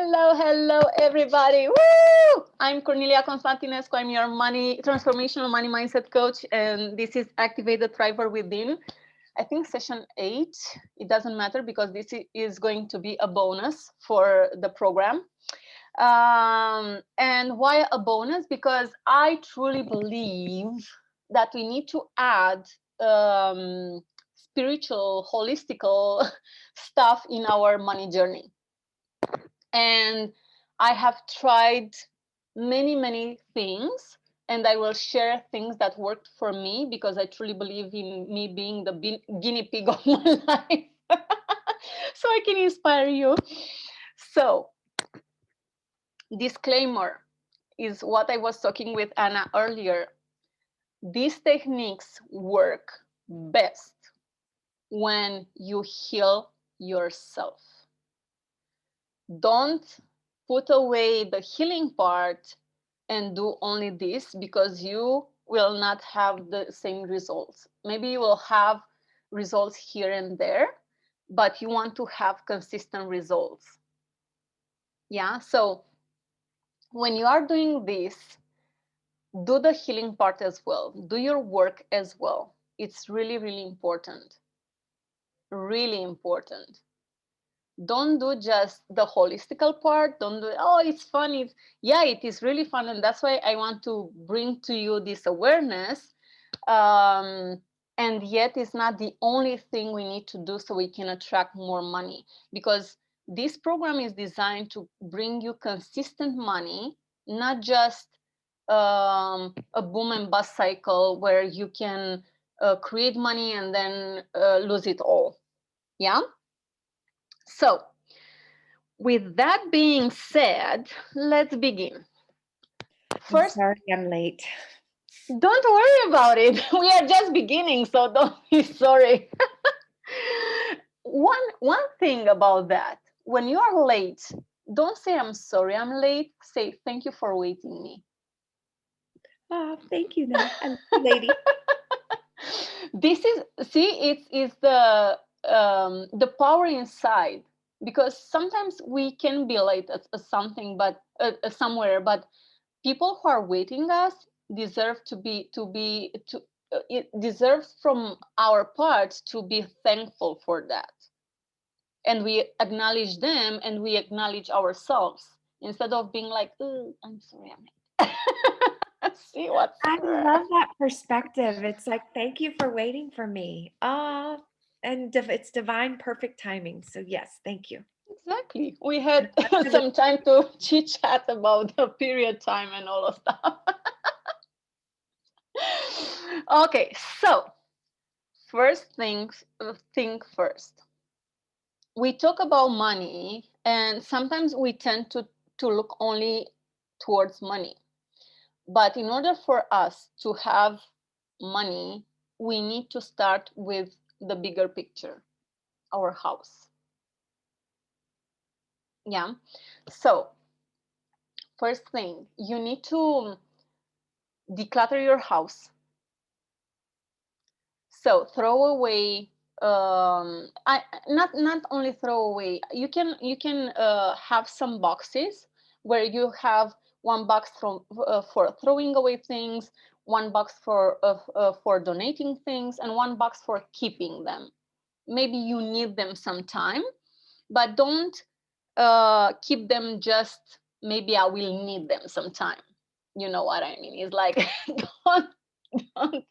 Hello, everybody. Woo! I'm Cornelia Constantinescu. I'm your transformational money mindset coach, and this is Activate the Thriver Within. I think session 8. It doesn't matter because this is going to be a bonus for the program. And why a bonus? Because I truly believe that we need to add spiritual, holistical stuff in our money journey. And I have tried many things, and I will share things that worked for me because I truly believe in me being the guinea pig of my life. So I can inspire you. So, disclaimer is what I was talking with Anna earlier. These techniques work best when you heal yourself. Don't put away the healing part and do only this, because you will not have the same results. Maybe you will have results here and there, but you want to have consistent results. Yeah, so when you are doing this, do the healing part as well. Do your work as well. It's really important. Really important. Don't do just the holistical part. Don't do, oh, it's fun. Yeah, it is really fun. And that's why I want to bring to you this awareness. And yet it's not the only thing we need to do so we can attract more money, because this program is designed to bring you consistent money, not just a boom and bust cycle where you can create money and then lose it all. Yeah. So, with that being said, let's begin. First, I'm sorry I'm late. Don't worry about it. We are just beginning, so don't be sorry. One thing about that, when you are late, don't say I'm sorry I'm late. Say thank you for waiting me. Oh, thank you, lady. This is, see, it's the power inside, because sometimes we can be late at something, but somewhere, but people who are waiting us deserve it deserves from our part to be thankful for that, and we acknowledge them and we acknowledge ourselves instead of being like, oh, I'm sorry I'm late. See what's I love that perspective. It's like, thank you for waiting for me. And it's divine perfect timing. So yes, thank you. Exactly. We had some time to chit chat about the period time and all of stuff. Okay, so think first. We talk about money, and sometimes we tend to look only towards money. But in order for us to have money, we need to start with the bigger picture, our house. Yeah. So, first thing, you need to declutter your house. So throw away. Not only throw away. You can have some boxes where you have one box for throwing away things, one box for donating things, and one box for keeping them. Maybe you need them sometime, but don't keep them just maybe I will need them sometime. You know what I mean? It's like don't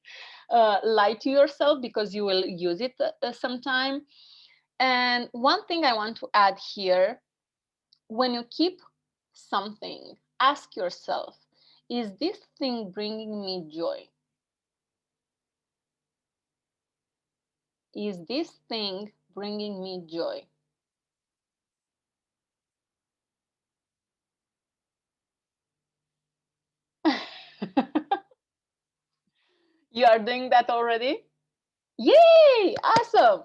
lie to yourself, because you will use it sometime. And one thing I want to add here, when you keep something, ask yourself, is this thing bringing me joy? Is this thing bringing me joy? You are doing that already? Yay! Awesome.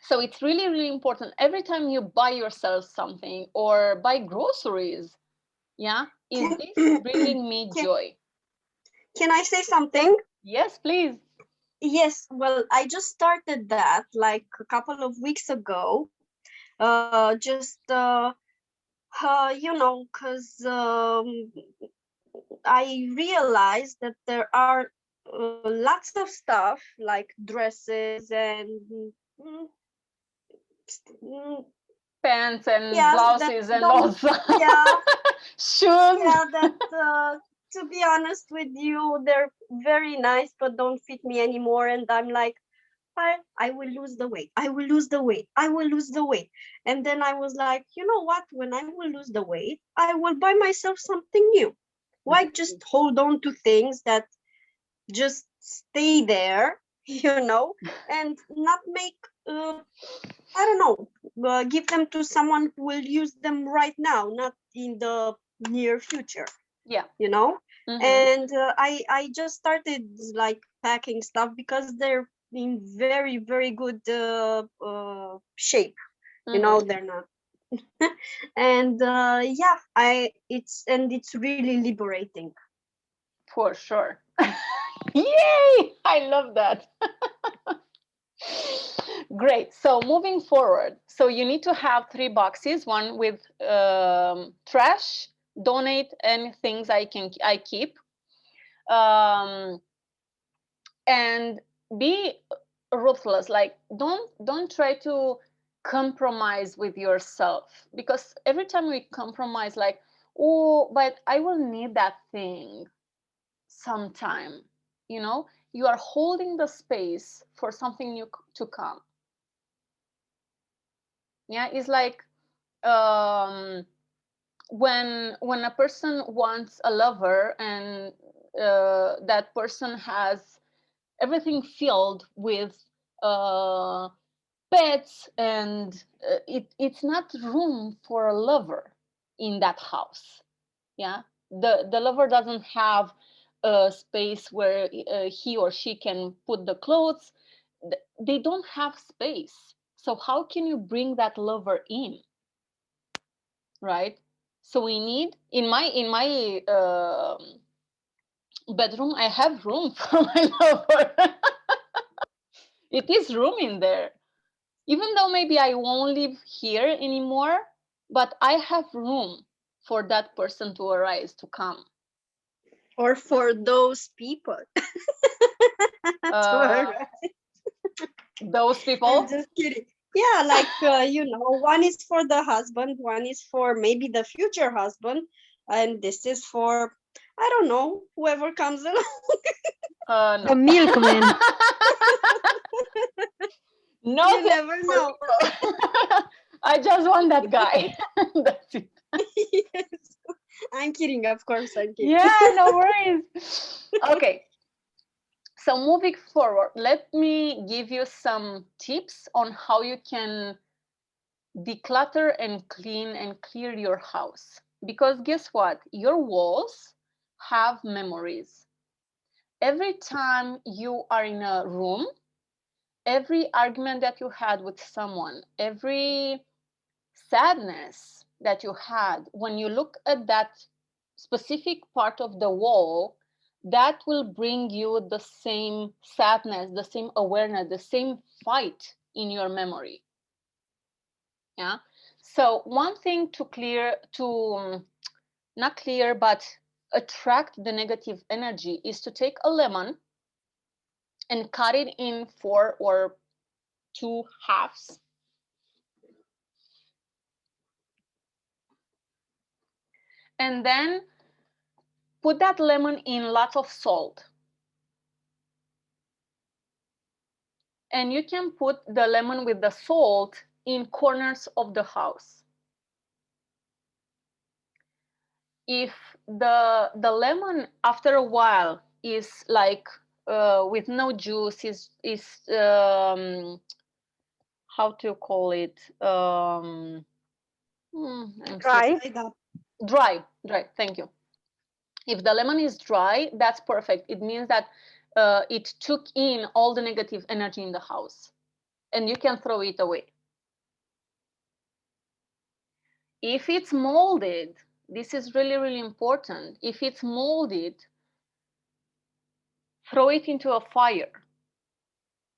So it's really important. Every time you buy yourself something or buy groceries, yeah, is this bringing me joy? Can I say something? Yes, please. Yes, well, I just started that like a couple of weeks ago. Just You know, because I realized that there are lots of stuff like dresses and mm, mm, Pants and yes, that blouses and don't, also yeah, shoes. yeah, that to be honest with you, they're very nice, but don't fit me anymore. And I'm like, I will lose the weight. I will lose the weight. I will lose the weight. And then I was like, you know what? When I will lose the weight, I will buy myself something new. Why just hold on to things that just stay there, you know, and not make, I don't know, give them to someone who will use them right now, not in the near future, Yeah. you know. Mhm. And I just started like packing stuff because they're in very good shape, you know. Mhm. They're not and yeah, it's really liberating. For sure. Yay! I love that. Great. So moving forward, so you need to have 3 boxes: one with trash, donate, and things I keep, um, and be ruthless. Like don't try to compromise with yourself, because every time we compromise, like, oh, but I will need that thing sometime, you know, you are holding the space for something new to come. Yeah, it's like, when a person wants a lover, and that person has everything filled with uh, pets, and it's not room for a lover in that house. Yeah, the lover doesn't have a space where he or she can put the clothes. They don't have space, so how can you bring that lover in, right? So we need, in my bedroom, I have room for my lover. It is room in there, even though maybe I won't live here anymore, but I have room for that person to arise, to come. Or for those people to uh, arrive. those I'm people. just kidding. Yeah, like you know, one is for the husband, one is for maybe the future husband, and this is for, I don't know, whoever comes along. No. The milkman. No, You thank never you for know. people. I just want that guy. That's it. Yes. I'm kidding, of course, I'm kidding. Yeah, no worries. Okay, so moving forward, let me give you some tips on how you can declutter and clean and clear your house. Because guess what? Your walls have memories. Every time you are in a room, every argument that you had with someone, every sadness that you had, when you look at that specific part of the wall, that will bring you the same sadness, the same awareness, the same fight in your memory. Yeah. So one thing to clear, to not clear, but attract the negative energy, is to take a lemon and cut it in 4 or 2 halves. And then put that lemon in lots of salt. And you can put the lemon with the salt in corners of the house. If the lemon after a while is like with no juice, is how to call it, I'm Dry. Dried up. dry. Thank you. If the lemon is dry, that's perfect. It means that it took in all the negative energy in the house, and you can throw it away. If it's molded, this is really important. If it's molded, throw it into a fire,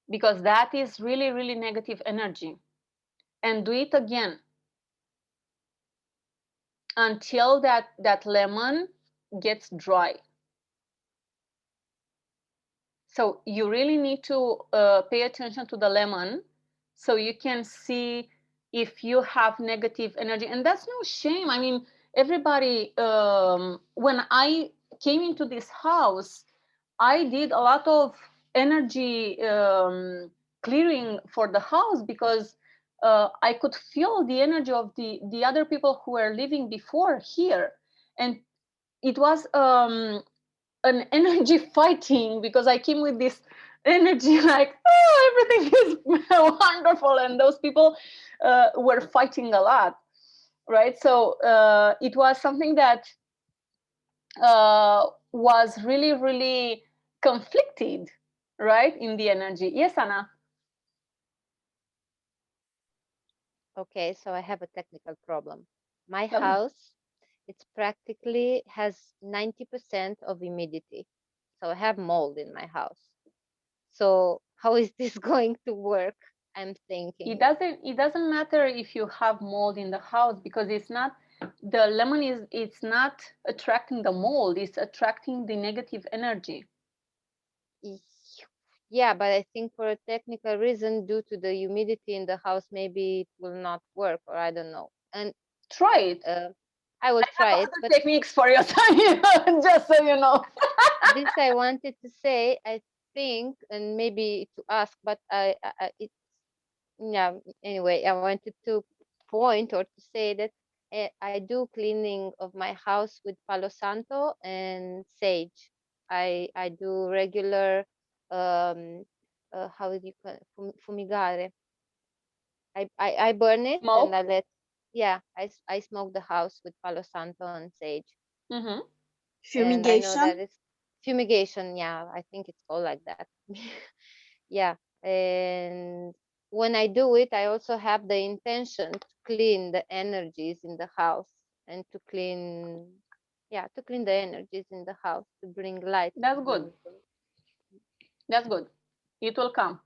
because that is really negative energy, and do it again. until that lemon gets dry. So you really need to pay attention to the lemon so you can see if you have negative energy. And that's no shame. I mean, everybody, when I came into this house, I did a lot of energy clearing for the house because I could feel the energy of the other people who were living before here. And it was an energy fighting because I came with this energy like, oh, everything is wonderful, and those people were fighting a lot, right? So it was something that was really, really conflicted, right, in the energy. Yes, Anna. Okay, so I have a technical problem. My Tell me. house, it's practically has 90% of humidity. So I have mold in my house. So how is this going to work? I'm thinking. It doesn't matter if you have mold in the house because it's not the lemon is it's not attracting the mold, it's attracting the negative energy. Y- Yeah, but I think for a technical reason, due to the humidity in the house, maybe it will not work, or I don't know. And Try it. I will I have try it, other but techniques for your son, just so you know. this I wanted to say, I think, and maybe to ask, but it's, yeah, anyway, I wanted to point or to say that I do cleaning of my house with Palo Santo and sage. I do regular, um, how do you call it? Fumigare. I burn it and Smoke. I let, yeah, I smoke the house with Palo Santo and sage. Mm-hmm. And I know that Fumigation. it's fumigation. Yeah, I think it's called like that. Yeah, and when I do it, I also have the intention to clean the energies in the house and to clean, yeah, to clean the energies in the house, to bring light, to That's good. bring. That's good. It will come.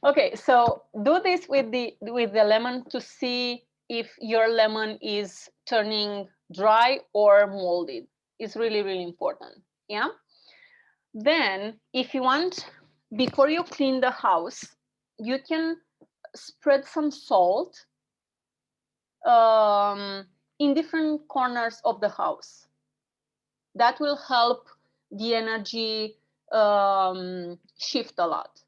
Okay, so do this with the lemon to see if your lemon is turning dry or molded. It's really, really important. Yeah. Then, if you want, before you clean the house, you can spread some salt in different corners of the house. That will help the energy shift a lot.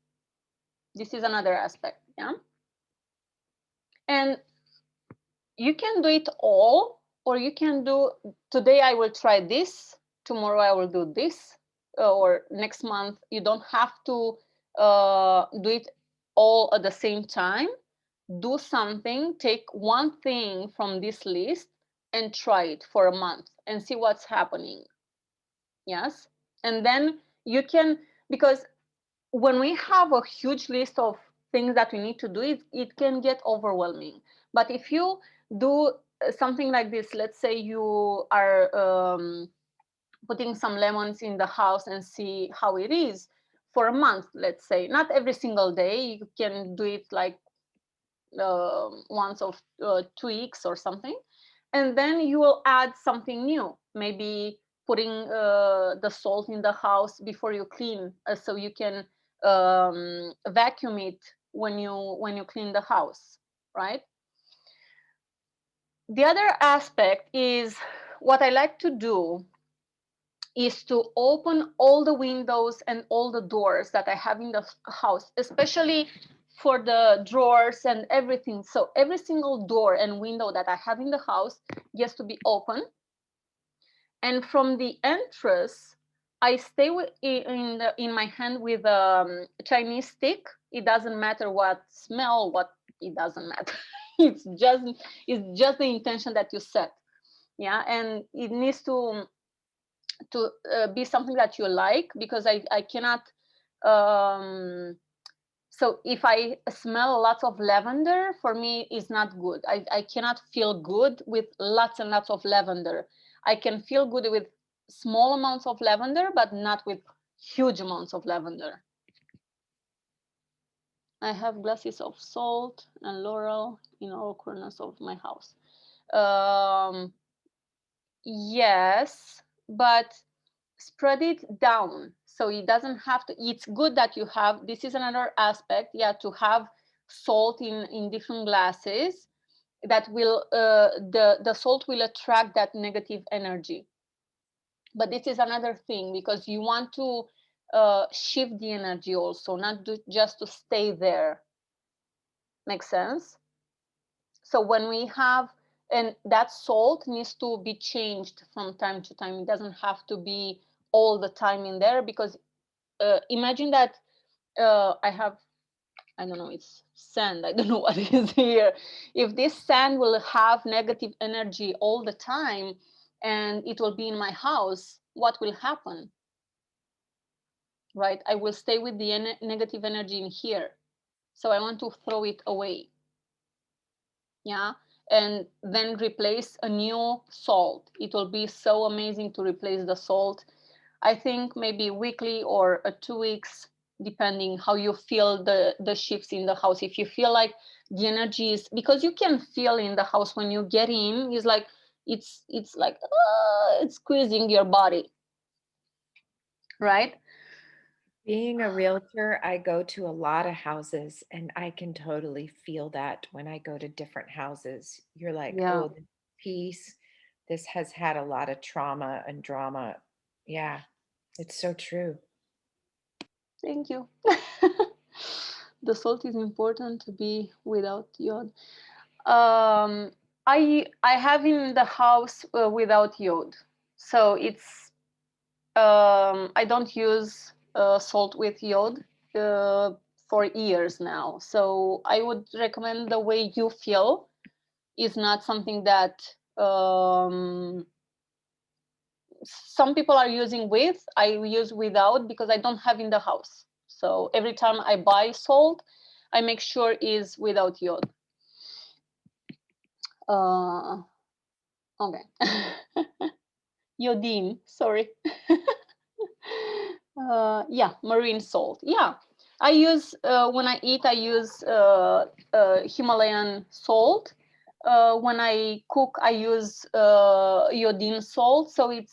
This is another aspect. Yeah. And you can do it all, or you can do today I will try this, tomorrow I will do this, or next month. You don't have to do it all at the same time. Do something, take one thing from this list and try it for a month and see what's happening. Yes. And then you can, because when we have a huge list of things that we need to do, it can get overwhelming. But if you do something like this, let's say you are putting some lemons in the house and see how it is for a month, let's say, not every single day, you can do it like once of 2 weeks or something, and then you will add something new, maybe putting the salt in the house before you clean, so you can vacuum it when you clean the house, right? The other aspect is what I like to do is to open all the windows and all the doors that I have in the house, especially for the drawers and everything. So every single door and window that I have in the house gets to be open. And from the entrance, I stay in my hand with a Chinese stick. It doesn't matter what smell, what it doesn't matter. It's just the intention that you set. Yeah, and it needs to be something that you like, because I cannot so if I smell lots of lavender, for me is not good. I cannot feel good with lots and lots of lavender. I can feel good with small amounts of lavender, but not with huge amounts of lavender. I have glasses of salt and laurel in all corners of my house. Yes, but spread it down so it doesn't have to. It's good that you have, this is another aspect, yeah, to have salt in different glasses, that will the salt will attract that negative energy. But this is another thing, because you want to shift the energy also, not just to stay there. Makes sense? So when we have, and that salt needs to be changed from time to time. It doesn't have to be all the time in there, because imagine that I have, I don't know, it's sand, I don't know what it is here. If this sand will have negative energy all the time and it will be in my house, what will happen? Right? I will stay with the negative energy in here. So I want to throw it away. Yeah. And then replace a new salt. It will be so amazing to replace the salt. I think maybe weekly or 2 weeks, depending how you feel the shifts in the house. If you feel like the energy is, because you can feel in the house when you get in, it's like it's like it's squeezing your body, right? Being a realtor, I go to a lot of houses and I can totally feel that when I go to different houses. You're like, Yeah. oh, this piece, this has had a lot of trauma and drama. Yeah, it's so true. Thank you. The salt is important to be without iod. I have in the house without iod, so it's I don't use salt with iod for years now. So I would recommend the way you feel is not something that some people are using with. I use without because I don't have in the house. So every time I buy salt, I make sure is without iod. Okay. Iodine, sorry. Yeah, marine salt. Yeah, I use when I eat, I use Himalayan salt. When I cook, I use iodine salt. So it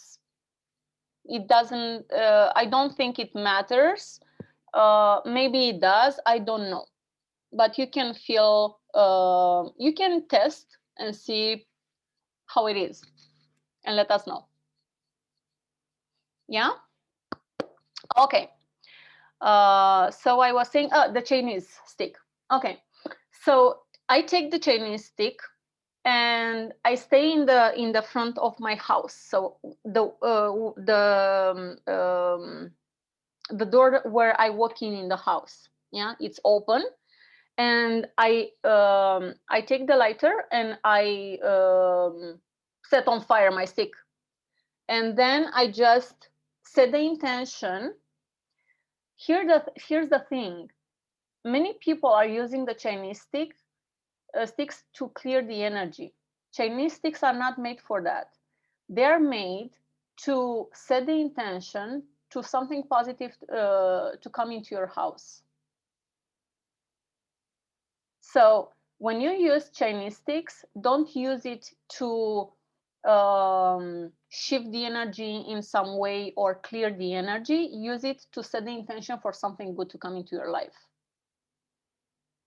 doesn't. I don't think it matters. Maybe it does. I don't know. But you can feel. You can test and see how it is, and let us know. Yeah. Okay. So I was saying, the Chinese stick. Okay, so I take the Chinese stick and I stay in the front of my house. So the door where I walk in the house, yeah, it's open, and I take the lighter and I set on fire my stick, and then I just set the intention. Here's the thing. Many people are using the Chinese sticks to clear the energy. Chinese sticks are not made for that. They're made to set the intention to something positive to come into your house. So when you use Chinese sticks, don't use it to shift the energy in some way or clear the energy. Use it to set the intention for something good to come into your life.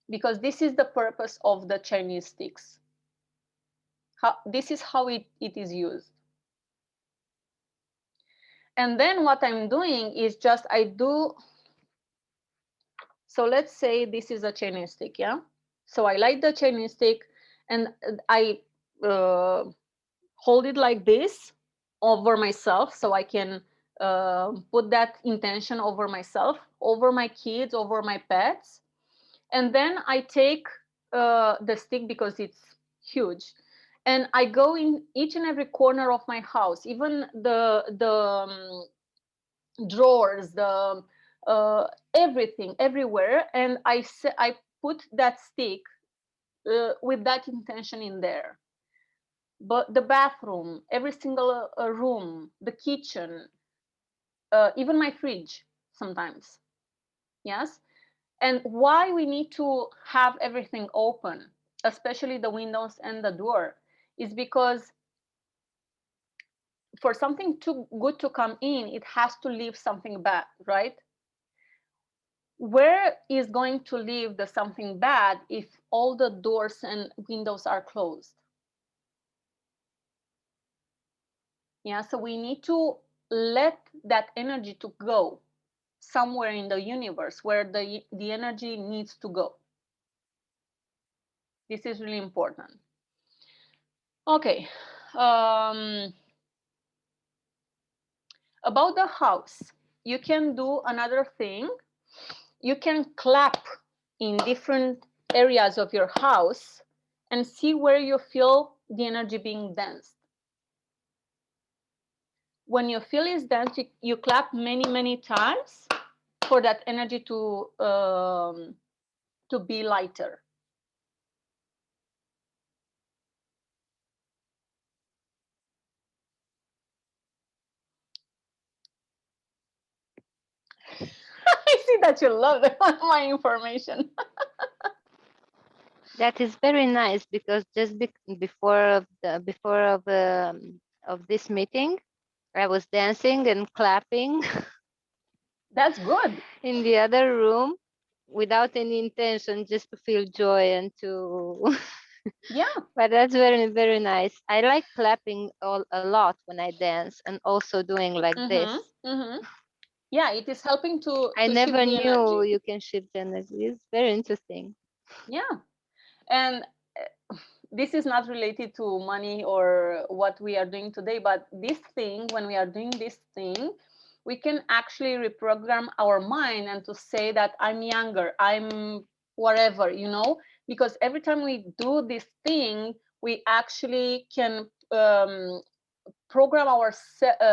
Because this is the purpose of the Chinese sticks. This is how it is used. And then what I'm doing is just I do. So let's say this is a Chinese stick, yeah? So I light the Chinese stick and I hold it like this over myself so I can put that intention over myself, over my kids, over my pets. And then I take the stick because it's huge, and I go in each and every corner of my house, even the drawers, the everything, everywhere, and I put that stick with that intention in there. But the bathroom, every single room, the kitchen, even my fridge sometimes. Yes. And why we need to have everything open, especially the windows and the door, is because for something too good to come in, it has to leave something bad, right? Where is going to leave the something bad if all the doors and windows are closed? Yeah, so we need to let that energy to go somewhere in the universe where the energy needs to go. This is really important. Okay. About the house, you can do another thing. You can clap in different areas of your house and see where you feel the energy being danced. When you feel it's dense, you clap many times for that energy to be lighter. I see that you love my information. That is very nice because just before of this meeting, I was dancing and clapping That's good. in the other room without any intention, just to feel joy and to. Yeah. But that's very nice. I like clapping a lot when I dance, and also doing like this. Yeah, it is helping to I shift never the knew energy. you can shift energy. It's very interesting. Yeah, and this is not related to money or what we are doing today, but this thing, when we are doing this thing, we can actually reprogram our mind and to say that I'm younger, I'm whatever, you know, because every time we do this thing, we actually can program our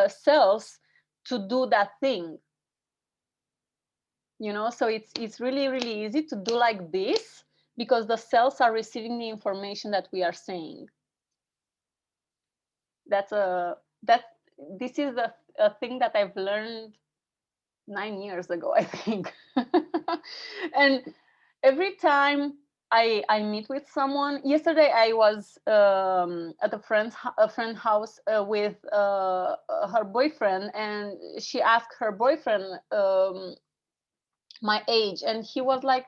cells to do that thing, you know. So it's really easy to do like this because the cells are receiving the information that we are saying. This is a thing that I've learned 9 years ago, I think. And every time I meet with someone, yesterday I was at a friend's house with her boyfriend, and she asked her boyfriend my age, and he was like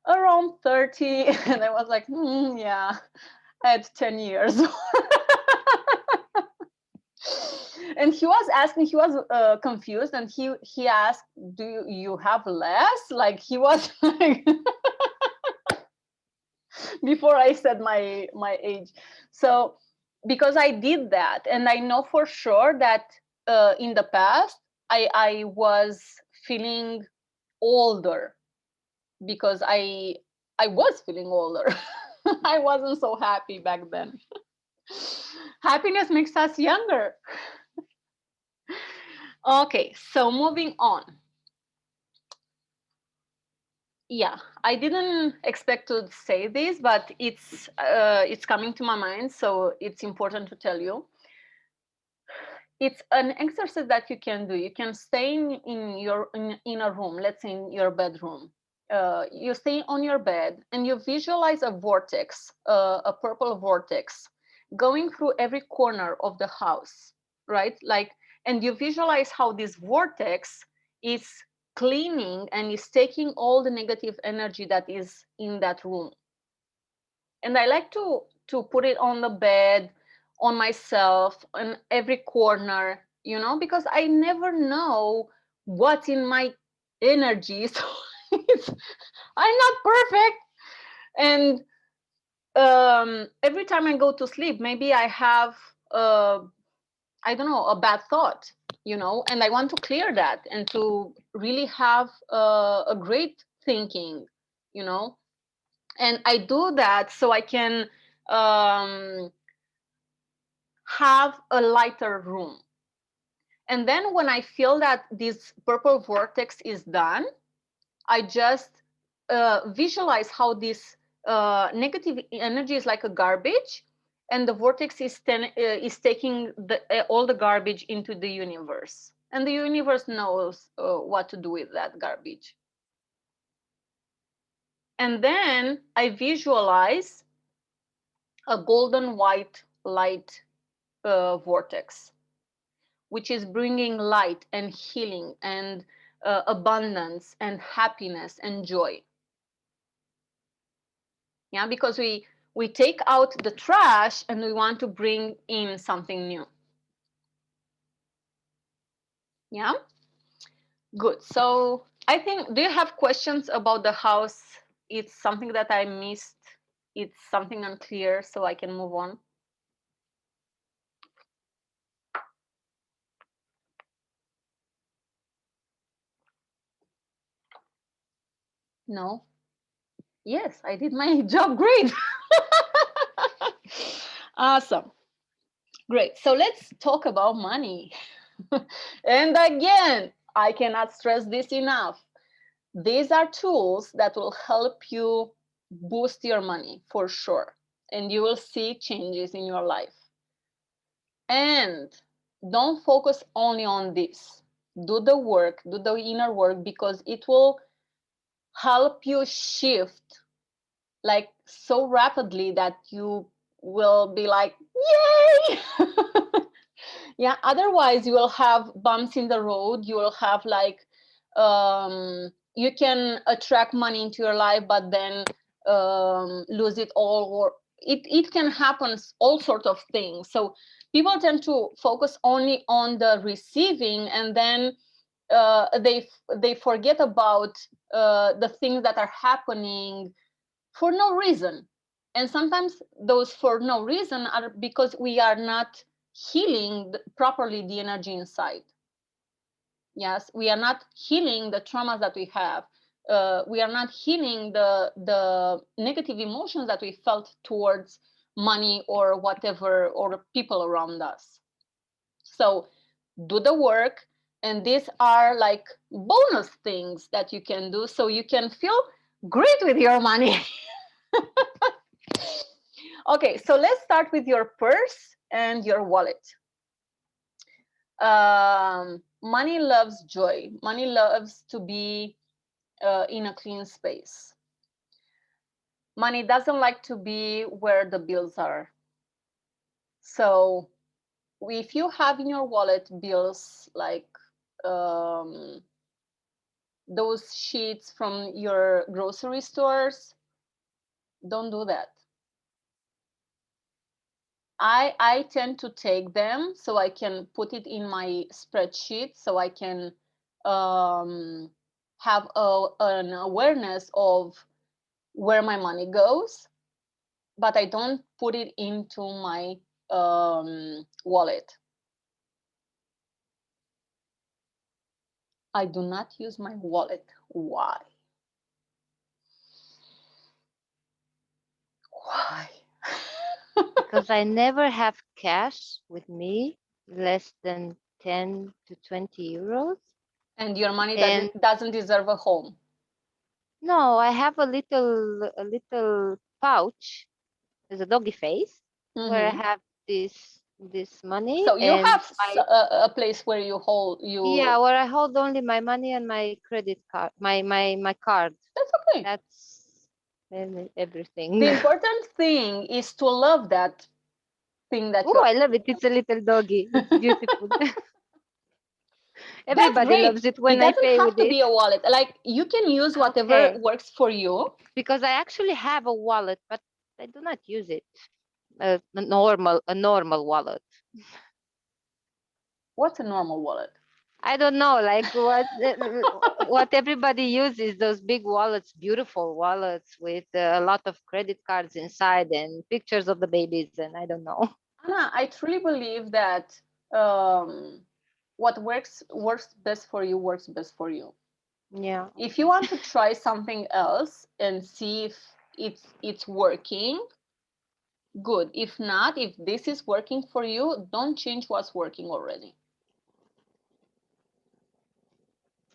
around 30, and I was like, yeah, I had 10 years. And he was asking, he was confused, and he asked, do you have less? Like, he was like before I said my age. So because I did that, and I know for sure that in the past I was feeling older because I was feeling older. I wasn't so happy back then. Happiness makes us younger. Okay, so moving on. Yeah, I didn't expect to say this, but it's coming to my mind, so it's important to tell you. It's an exercise that you can do. You can stay in a room, let's say in your bedroom. You stay on your bed and you visualize a vortex, a purple vortex, going through every corner of the house, right? Like, and you visualize how this vortex is cleaning and is taking all the negative energy that is in that room. And I like to put it on the bed, on myself, on every corner, you know, because I never know what's in my energy. So I'm not perfect. And every time I go to sleep, maybe I have I don't know, a bad thought, you know, and I want to clear that and to really have a great thinking, you know. And I do that so I can have a lighter room. And then when I feel that this purple vortex is done, I just visualize how this negative energy is like a garbage, and the vortex is taking all the garbage into the universe. And the universe knows what to do with that garbage. And then I visualize a golden white light vortex, which is bringing light and healing and abundance and happiness and joy. Yeah, because we take out the trash and we want to bring in something new. Yeah, good. So I think, do you have questions about the house? It's something that I missed. It's something unclear, so I can move on. No? Yes, I did my job great. Awesome. Great. So let's talk about money. And again, I cannot stress this enough. These are tools that will help you boost your money for sure. And you will see changes in your life. And don't focus only on this. Do the work, do the inner work, because it will help you shift like so rapidly that you will be like, yay! Yeah, otherwise you will have bumps in the road. You will have like, you can attract money into your life, but then lose it all, or it can happen all sorts of things. So people tend to focus only on the receiving, and then they forget about the things that are happening for no reason. And sometimes those for no reason are because we are not healing properly the energy inside. Yes, we are not healing the traumas that we have. We are not healing the negative emotions that we felt towards money or whatever, or people around us. So do the work, and these are like bonus things that you can do so you can feel great with your money. Okay, so let's start with your purse and your wallet. Money loves joy. Money loves to be in a clean space. Money doesn't like to be where the bills are. So if you have in your wallet bills like those sheets from your grocery stores, don't do that. I tend to take them so I can put it in my spreadsheet, so I can have an awareness of where my money goes, but I don't put it into my wallet. I do not use my wallet. Why? Why? Because I never have cash with me less than 10 to 20 euros. And your money And doesn't deserve a home. no, I have a little pouch, there's a doggy face, where I have this money, So you and have a place where you hold yeah, where I hold only my money and my credit card, my card. That's okay. That's everything. The important thing is to love that thing that Oh, I love it. It's a little doggy. It's beautiful. Everybody loves it when I pay with it. It doesn't have to it. be a wallet. Like you can use whatever Okay. works for you. Because I actually have a wallet, but I do not use it. A normal wallet. What's a normal wallet? I don't know, like what everybody uses, those big wallets, beautiful wallets with a lot of credit cards inside and pictures of the babies, and I don't know. Anna, I truly believe that what works best for you works best for you. Yeah. If you want to try something else and see if it's working, good. If not, if this is working for you, don't change what's working already.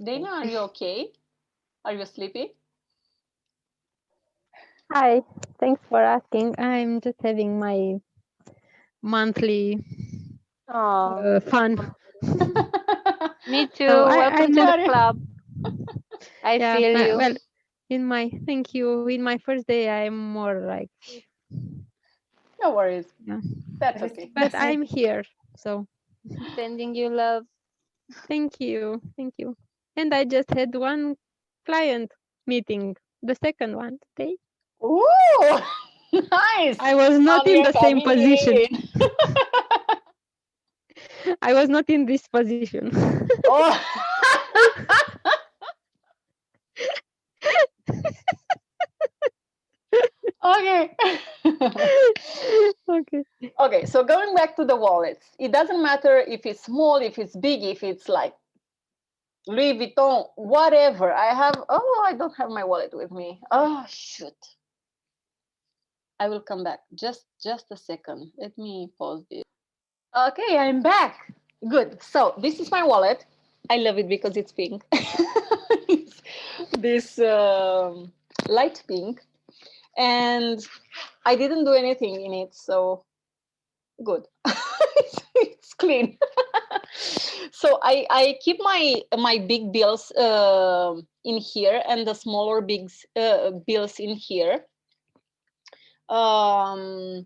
Dana, are you okay? Are you sleepy? Hi, thanks for asking. I'm just having my monthly fun. Me too. So Welcome to the club. I yeah, feel you. well, thank you. In my first day, I'm more like No worries. Yeah. That's But okay. But I'm here, so Sending you love. thank you, thank you. And I just had one client meeting, the second one today. Ooh, nice. I was not On in your the same position. family. I was not in this position. Oh. Okay. Okay. Okay, so going back to the wallets, it doesn't matter if it's small, if it's big, if it's like Louis Vuitton, whatever. I don't have my wallet with me. Oh, shoot. I will come back. Just a second. Let me pause this. Okay, I'm back. Good. So this is my wallet. I love it because it's pink. It's this light pink. And I didn't do anything in it, so good. It's clean. So I keep my big bills in here and the smaller bills in here. I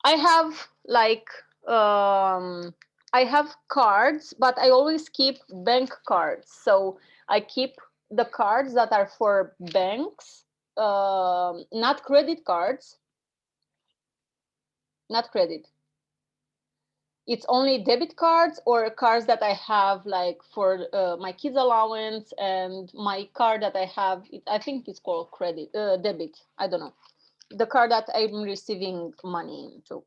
have like I have cards, but I always keep bank cards. So I keep the cards that are for banks, not credit cards, not credit. It's only debit cards or cards that I have like for my kids allowance, and my card that I have, I think it's called debit. I don't know. The card that I'm receiving money into.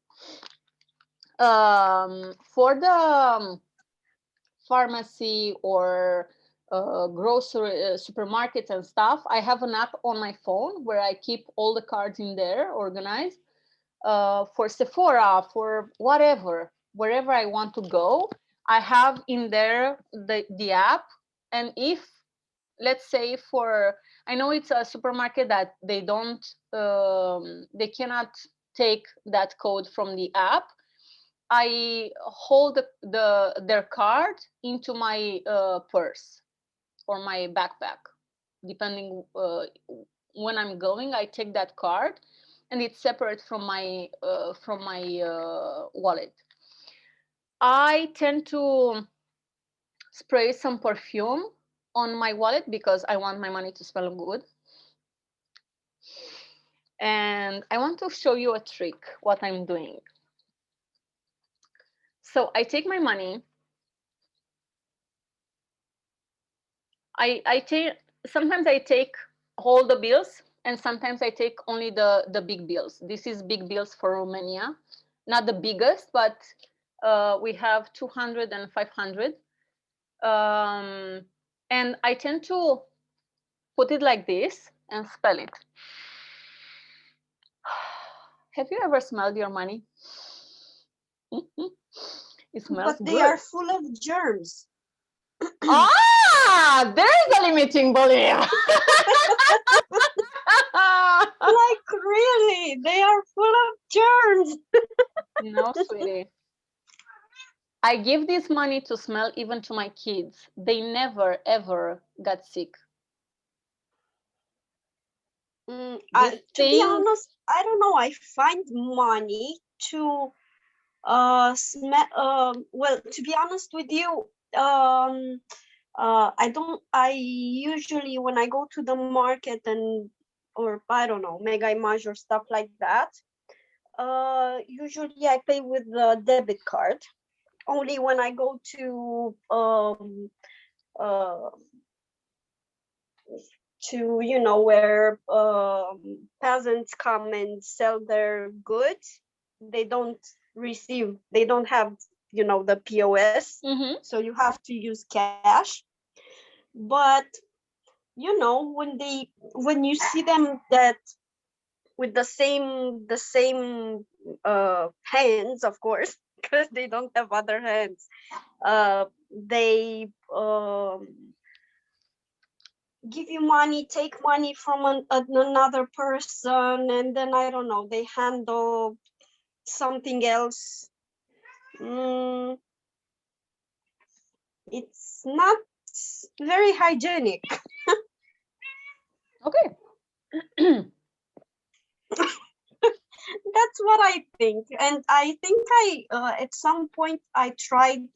For the pharmacy or grocery supermarkets and stuff, I have an app on my phone where I keep all the cards in there organized. For Sephora, for whatever, wherever I want to go, I have in there the app. And if, let's say, I know it's a supermarket that they don't, they cannot take that code from the app. I hold their card into my purse or my backpack, depending when I'm going. I take that card, and it's separate from my wallet. I tend to spray some perfume on my wallet because I want my money to smell good. And I want to show you a trick, what I'm doing. So I take my money. I take, sometimes I take all the bills, and sometimes I take only the big bills. This is big bills for Romania, not the biggest, but we have 200 and 500. And I tend to put it like this and spell it. Have you ever smelled your money? It smells But they good. are full of germs. Ah, there's a limiting belief. Like, really, they are full of germs. No, sweetie. I give this money to smell even to my kids. They never, ever got sick. To be thing- honest, I don't know. I find money to smell. Well, to be honest with you, I don't. I usually, when I go to the market or I don't know, Mega Image or stuff like that, usually I pay with the debit card. Only when I go to where peasants come and sell their goods, they don't have the POS. So you have to use cash. But when you see them that with the same hands, of course, because they don't have other hands, they give you money, take money from another person, and then I don't know, they handle something else. It's not very hygienic. Okay. That's what I think. And I think at some point I tried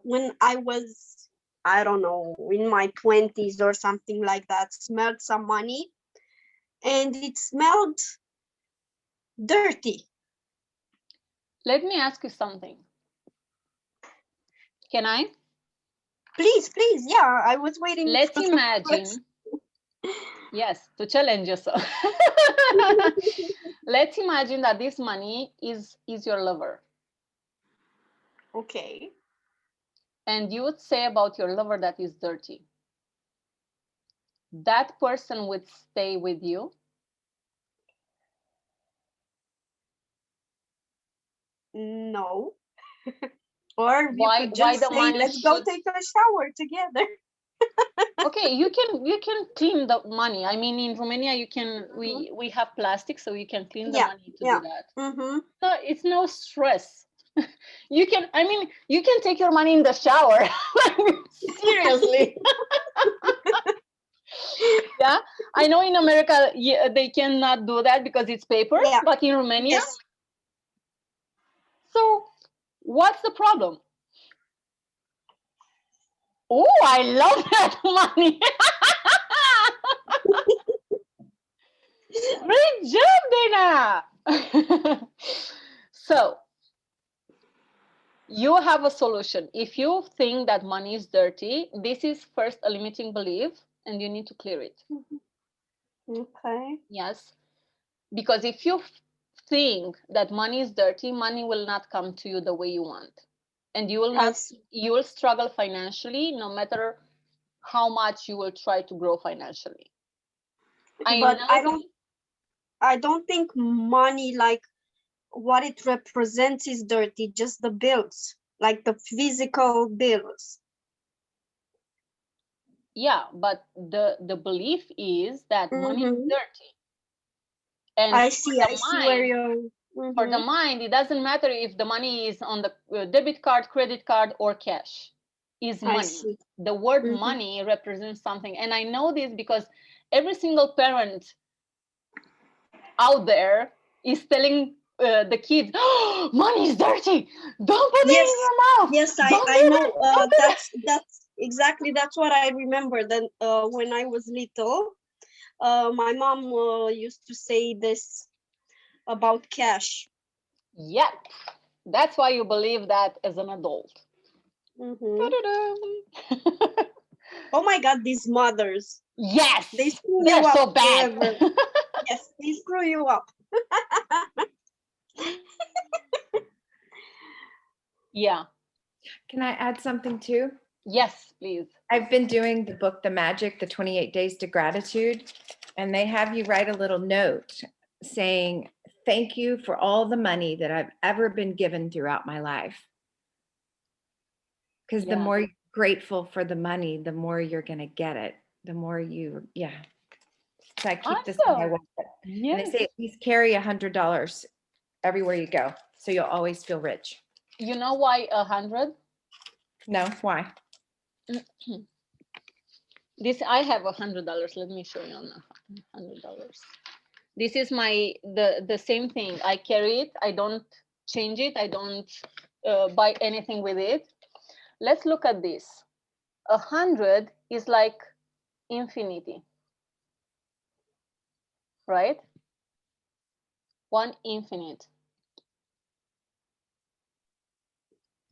when I was, I don't know, in my 20s or something like that, smelled some money and it smelled dirty. Let me ask you something. Can I? Please, yeah, I was waiting. Let's for the imagine. question. Yes, to challenge yourself. Let's imagine that this money is your lover. Okay. And you would say about your lover that is dirty. That person would stay with you? No. Or Why you could just the say, money let's go should... take a shower together. Okay, you can clean the money. I mean, in Romania, you can we have plastic, so you can clean the money to do that. So it's no stress. You can, I mean, you can take your money in the shower. Seriously. Yeah, I know in America they cannot do that because it's paper, Yeah. but in Romania. Yes. So what's the problem? Oh, I love that money. Great job, Dana. So you have a solution. If you think that money is dirty, this is first a limiting belief and you need to clear it. Okay. Yes, because if you think that money is dirty, money will not come to you the way you want, and you will not. You will struggle financially, no matter how much you will try to grow financially. But I don't think money, like what it represents, is dirty. Just the bills, like the physical bills. Yeah, but the belief is that money is dirty. And I see where you're. For the mind, it doesn't matter if the money is on the debit card, credit card, or cash. Is money. The word money represents something. And I know this because every single parent out there is telling the kids, oh, money is dirty. Don't put it in your mouth. Yes, I know. That's what I remember. Then when I was little, my mom used to say this about cash. Yep. That's why you believe that as an adult. Oh my God, these mothers. Yes. They screw They're you up so bad. forever. Yes, they screw you up. Yeah. Can I add something too? Yes, please. I've been doing the book, The Magic, the 28 Days to Gratitude, and they have you write a little note saying, thank you for all the money that I've ever been given throughout my life. Because the more you're grateful for the money, the more you're going to get it. The more you, So I keep this in my wallet. And they say, at least carry $100 everywhere you go. So you'll always feel rich. You know why 100? No, why? This, I have $100. Let me show you on $100. This is the same thing. I carry it. I don't change it. I don't buy anything with it. Let's look at this. 100 is like infinity, right? One infinite.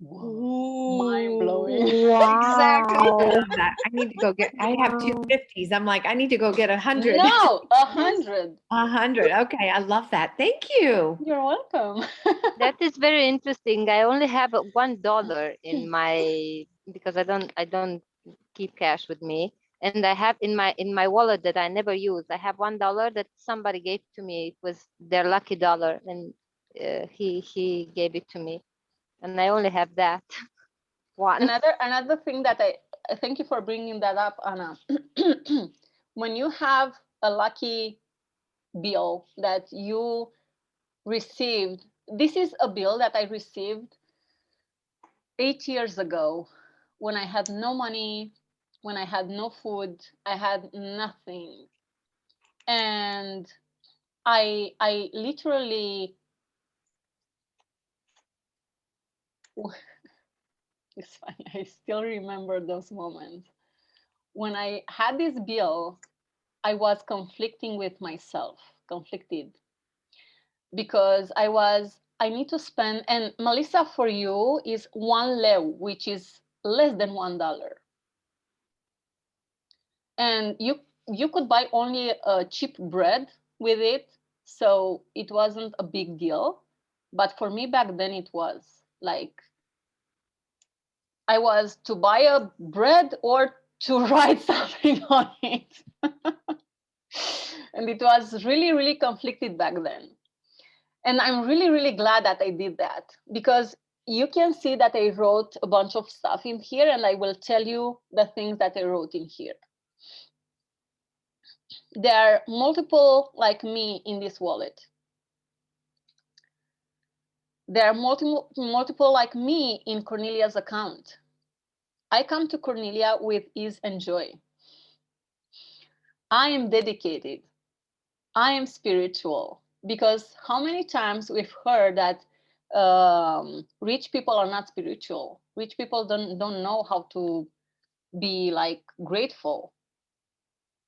Mind blowing. Wow. Exactly. I love that. I need to go get, I have two 50s. I'm like, I need to go get 100. No, 100. 100. Okay, I love that. Thank you. You're welcome. That is very interesting. I only have $1 in my, because I don't keep cash with me, and I have in my wallet that I never use. I have $1 that somebody gave to me. It was their lucky dollar, and he gave it to me, and I only have that one. Another thing that I thank you for bringing that up, Anna. When you have a lucky bill that you received, this is a bill that I received 8 years ago when I had no money, when I had no food, I had nothing. And I literally, it's funny, I still remember those moments. When I had this bill, I was conflicted, because I need to spend, and Melissa, for you is 1 leu, which is less than $1. And you could buy only a cheap bread with it, so it wasn't a big deal. But for me back then, it was like, I was to buy a bread or to write something on it. And it was really, really conflicted back then. And I'm really, really glad that I did that, because you can see that I wrote a bunch of stuff in here, and I will tell you the things that I wrote in here. There are multiple like me in this wallet. There are multiple like me in Cornelia's account. I come to Cornelia with ease and joy. I am dedicated. I am spiritual. Because how many times we've heard that rich people are not spiritual. Rich people don't know how to be like grateful.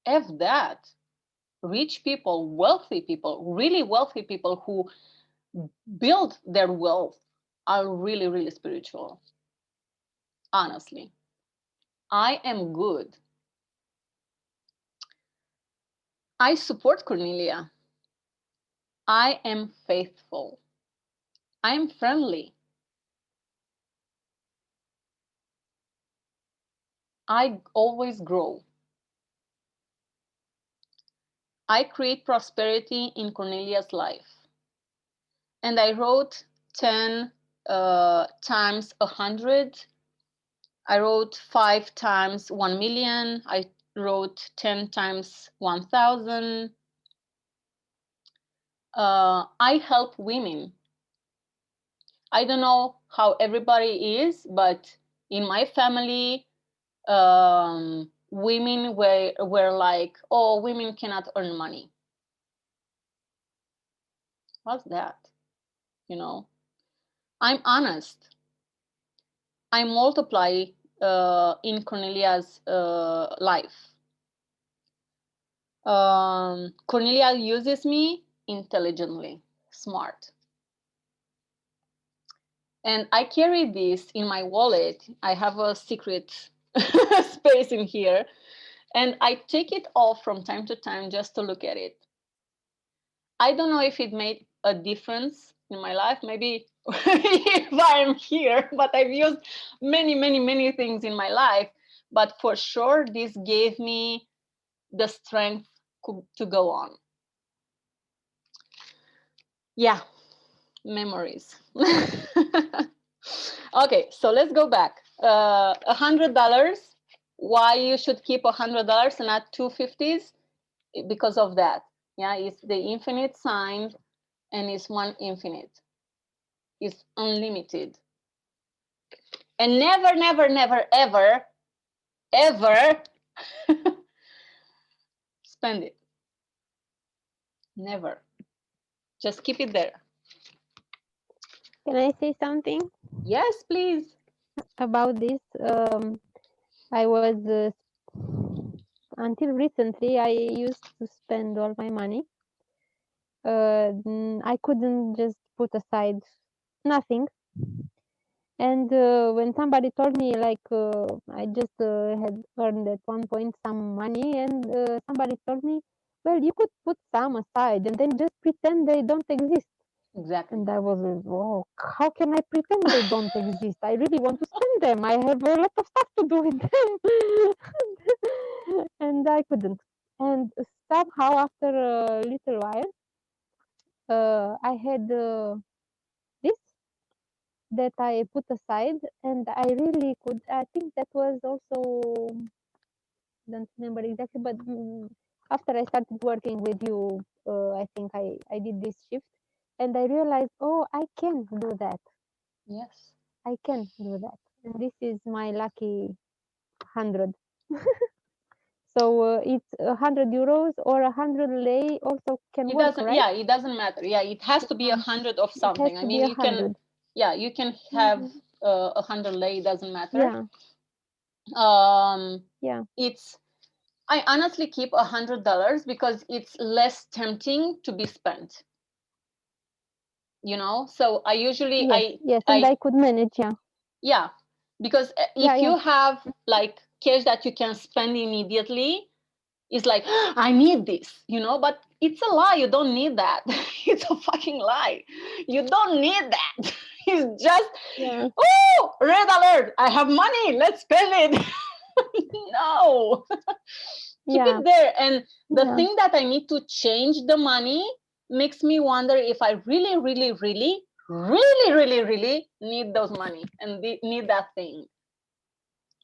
F that. Rich people, wealthy people, really wealthy people who build their wealth are really, really spiritual. Honestly, I am good. I support Cornelia. I am faithful. I am friendly. I always grow. I create prosperity in Cornelia's life. And I wrote 10 times 100. I wrote 5 times 1 million. I wrote 10 times 1,000. I help women. I don't know how everybody is, but in my family, women were like, oh, women cannot earn money. What's that? You know, I'm honest. I multiply in Cornelia's life. Cornelia uses me intelligently, smart. And I carry this in my wallet. I have a secret space in here. And I take it off from time to time just to look at it. I don't know if it made a difference in my life. Maybe if I'm here, but I've used many, many, many things in my life. But for sure, this gave me the strength to go on. Yeah, memories. Okay, so let's go back. $100. Why you should keep $100 and not 250s? Because of that. Yeah, it's the infinite sign, and it's one infinite. It's unlimited. And never, never, never, ever, ever spend it. Never. Just keep it there. Can I say something Yes, please. about this? I was until recently I used to spend all my money. I couldn't just put aside nothing. And when somebody told me, like, I just had earned at one point some money, and somebody told me, well, you could put some aside and then just pretend they don't exist. Exactly. And I was like, oh, how can I pretend they don't exist? I really want to spend them. I have a lot of stuff to do with them. And I couldn't. And somehow, after a little while, I had this that I put aside, and I really could. I think that was also, don't remember exactly, but after I started working with you, I think I did this shift, and I realized, oh, I can do that. Yes. I can do that, and this is my lucky 100. So it's 100 euros or 100 lei also can It work, doesn't, right? yeah, it doesn't matter. Yeah, it has to be Yeah. 100 of It has something. I to be mean, you can, 100. yeah, you can have Mhm. 100 lei, it doesn't matter. Yeah, yeah. It's, I honestly keep $100 because it's less tempting to be spent. You know, so I usually Yes, and I could manage, yeah. yeah, because Yeah, if yeah. you have like cash that you can spend immediately, it's like I need this, you know, but it's a lie. You don't need that. It's a fucking lie. You don't need that. It's just, Yeah. oh, red alert, I have money, let's spend it. No. Keep Yeah. it there. And the Yeah. thing that I need to change the money makes me wonder if I really, really, really, really, really, really need those money and need that thing.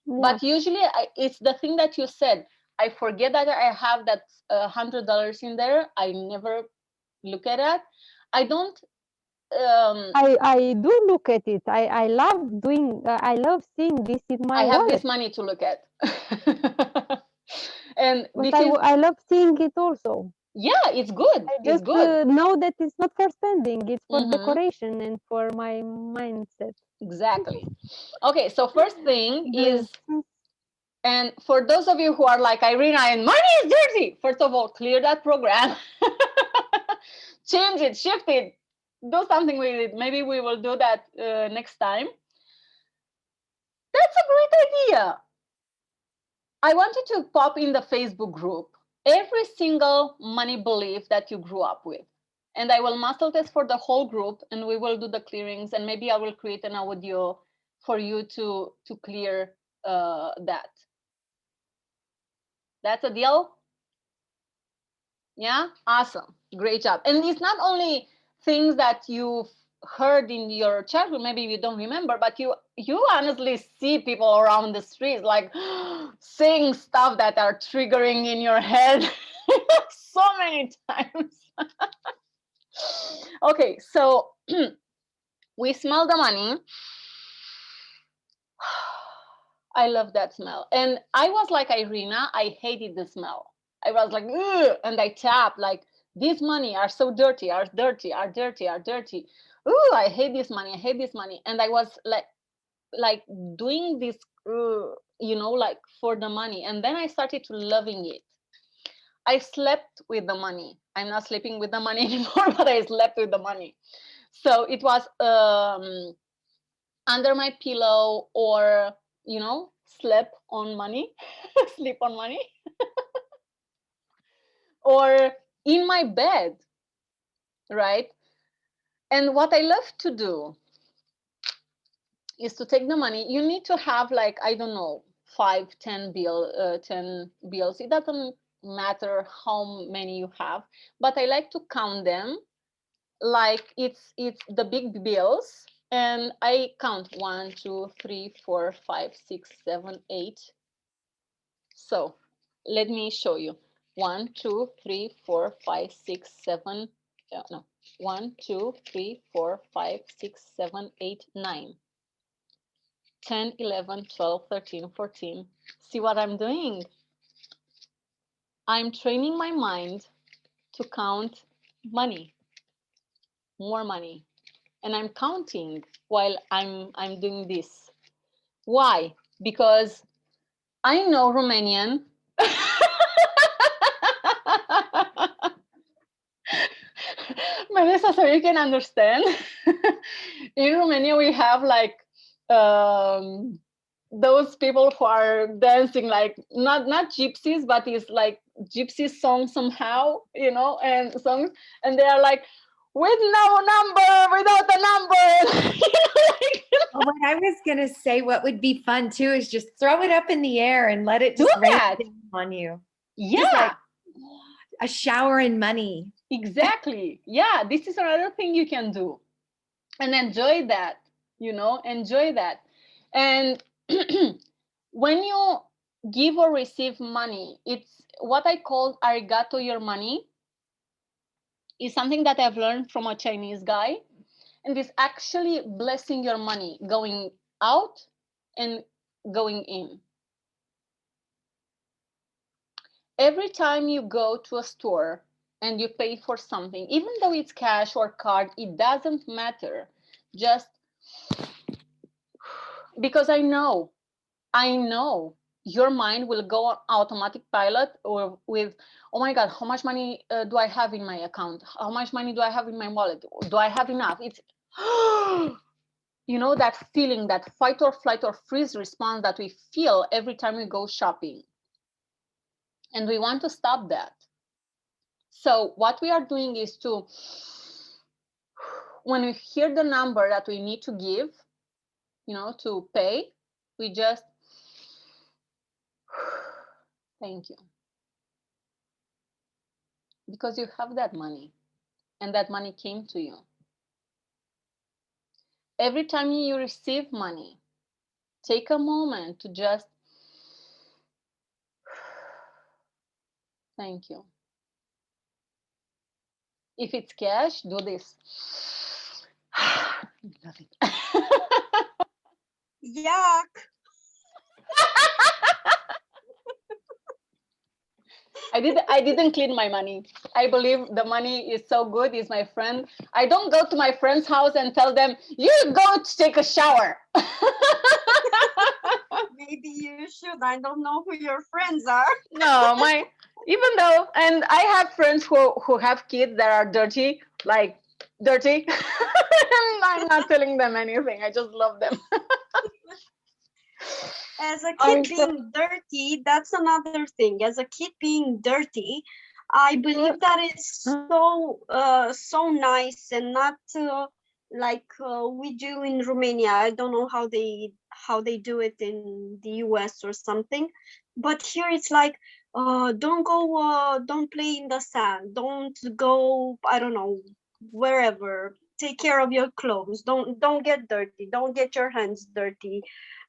Yeah. But usually it's the thing that you said. I forget that I have that $100 in there. I never look at it. I don't. I do look at it. I love doing. I love seeing this in my I have wallet. this money to look at. And But this is, I love seeing it also. yeah, it's good. I It's just good. know that it's not for spending. It's for Mhm. decoration and for my mindset. Exactly. Okay, so first thing is, Great. and for those of you who are like Irina and money is dirty, first of all, clear that program. Change it, shift it, do something with it. Maybe we will do that next time. That's a great idea. I wanted to pop in the Facebook group every single money belief that you grew up with. And I will muscle test for the whole group and we will do the clearings, and maybe I will create an audio for you to clear that. That's a deal? Yeah, awesome, great job. And it's not only things that you've heard in your childhood, maybe you don't remember, but you honestly see people around the streets like saying stuff that are triggering in your head so many times. Okay, so we smell the money. I love that smell. And I was like Irina, I hated the smell. I was like, ugh, and I tapped like, these money are so dirty, are dirty, are dirty, are dirty. Ooh, I hate this money, I hate this money. And I was like doing this, you know, like for the money. And then I started to loving it. I slept with the money. I'm not sleeping with the money anymore, but I slept with the money. So it was under my pillow, or you know, sleep on money. Sleep on money. Or in my bed, right? And what I love to do is to take the money. You need to have like, I don't know, 10 bills. It doesn't matter how many you have, but I like to count them like it's the big bills. And I count 1, 2, 3, 4, 5, 6, 7, 8. So let me show you. 1, 2, 3, 4, 5, 6, 7. No, 1, 2, 3, 4, 5, 6, 7, 8, 9. 10, 11, 12, 13, 14. See what I'm doing? I'm training my mind to count money, more money. And I'm counting while I'm doing this. Why? Because I know Romanian. Vanessa, so you can understand. In Romania, we have like those people who are dancing like not gypsies, but it's like gypsy songs somehow, you know, and songs, and they are like with no number, without a number. Oh, what I was gonna say, what would be fun too, is just throw it up in the air and let it Do just rain that. down on you. Yeah. Just like a shower in money. Exactly. Yeah, this is another thing you can do and enjoy that, you know, enjoy that. And when you give or receive money, it's what I call arigato your money. Is something that I've learned from a Chinese guy, and it's actually blessing your money going out and going in. every time you go to a store and you pay for something, even though it's cash or card, it doesn't matter. Just because I know your mind will go on automatic pilot or with, oh my God, how much money do I have in my account? How much money do I have in my wallet? Do I have enough? It's, you know, that feeling, that fight or flight or freeze response that we feel every time we go shopping. And we want to stop that. So what we are doing is to, when we hear the number that we need to give, you know, to pay, we just, thank you. Because you have that money and that money came to you. Every time you receive money, take a moment to just, thank you. If it's cash, do this. Nothing. Yuck. I didn't clean my money. I believe the money is so good, is my friend. I don't go to my friend's house and tell them, you go to take a shower. Maybe you should. I don't know who your friends are. No, even though, and I have friends who have kids that are dirty, like dirty. I'm not telling them anything. I just love them. As a kid being dirty, that's another thing. As a kid being dirty, I believe that it's so nice and not like we do in Romania. I don't know how they do it in the US or something, but here it's like don't play in the sand, don't go, I don't know, wherever. Take care of your clothes. Don't get dirty. Don't get your hands dirty.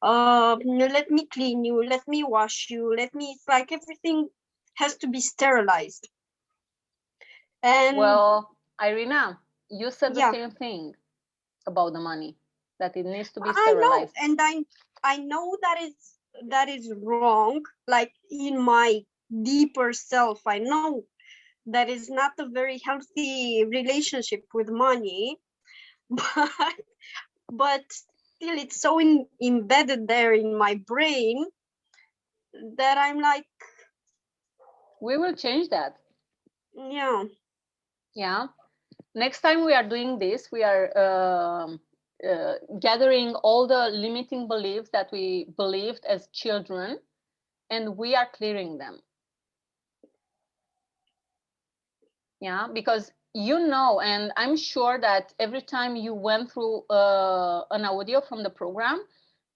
Let me clean you. Let me wash you. It's like everything has to be sterilized. And well, Irina, you said the yeah, same thing about the money, that it needs to be I know, sterilized. and I know that is wrong. Like in my deeper self, I know that is not a very healthy relationship with money, but still it's so embedded there in my brain that I'm like, We will change that. yeah. Yeah. Next time we are doing this, we are gathering all the limiting beliefs that we believed as children, and we are clearing them. Yeah, because you know, and I'm sure that every time you went through an audio from the program,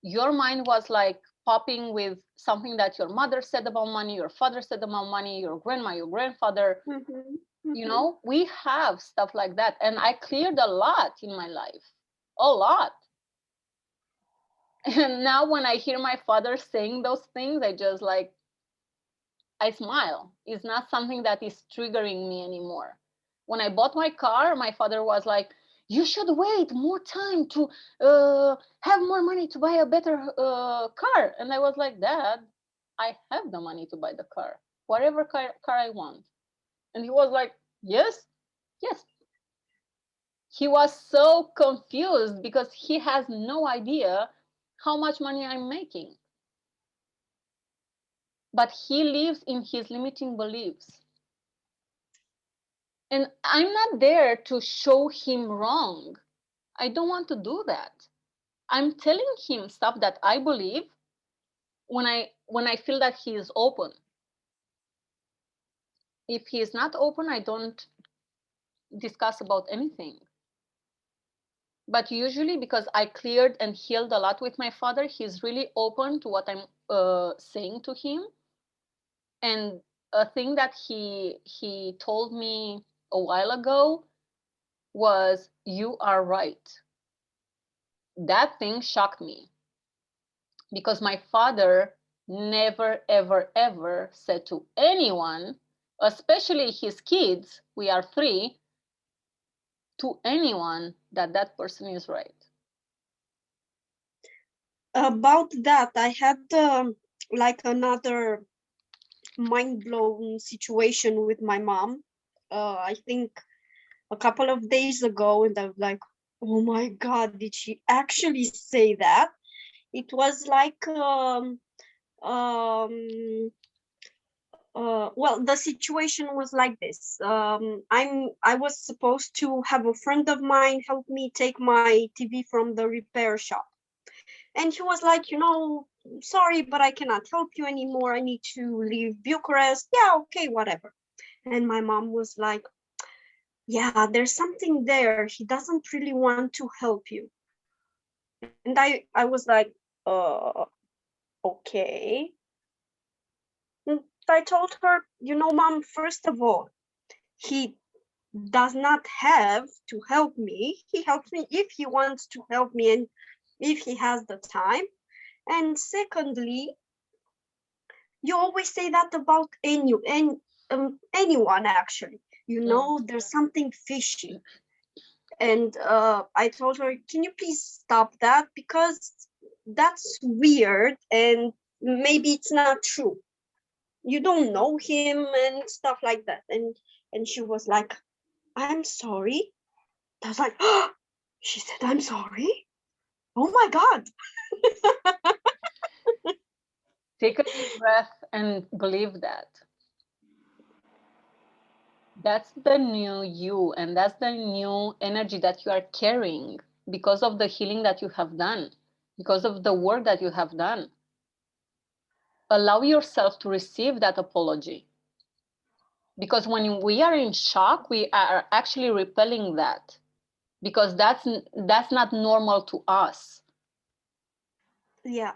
your mind was like popping with something that your mother said about money, your father said about money, your grandma, your grandfather. You know, we have stuff like that, and I cleared a lot in my life, a lot. And now when I hear my father saying those things, I just like, I smile. It's not something that is triggering me anymore. When I bought my car, my father was like, you should wait more time to have more money to buy a better car. And I was like, Dad, I have the money to buy the car, whatever car I want. And he was like, yes, yes. He was so confused because he has no idea how much money I'm making. But he lives in his limiting beliefs. And I'm not there to show him wrong. I don't want to do that. I'm telling him stuff that I believe when I feel that he is open. If he is not open, I don't discuss about anything. But usually, because I cleared and healed a lot with my father, he's really open to what I'm saying to him. And a thing that he told me a while ago was, you are right. That thing shocked me, because my father never, ever, ever said to anyone, especially his kids, we are 3, to anyone that that person is right. About that, I had like another mind-blown situation with my mom. I think a couple of days ago, and I was like, oh my God, did she actually say that? It was like, well, the situation was like this. I was supposed to have a friend of mine help me take my TV from the repair shop. And he was like, sorry, but I cannot help you anymore. I need to leave Bucharest. Yeah, okay, whatever. And my mom was like, yeah, there's something there. He doesn't really want to help you. And I was like, okay. And I told her, mom, first of all, he does not have to help me. He helps me if he wants to help me and if he has the time. And secondly, you always say that about anyone, actually. There's something fishy. And I told her, can you please stop that? Because that's weird and maybe it's not true. You don't know him and stuff like that. And she was like, I'm sorry. I was like, oh, she said, I'm sorry. Oh my God. Take a deep breath and believe that. That's the new you, and that's the new energy that you are carrying because of the healing that you have done, because of the work that you have done. Allow yourself to receive that apology. Because when we are in shock, we are actually repelling that, because that's not normal to us. Yeah.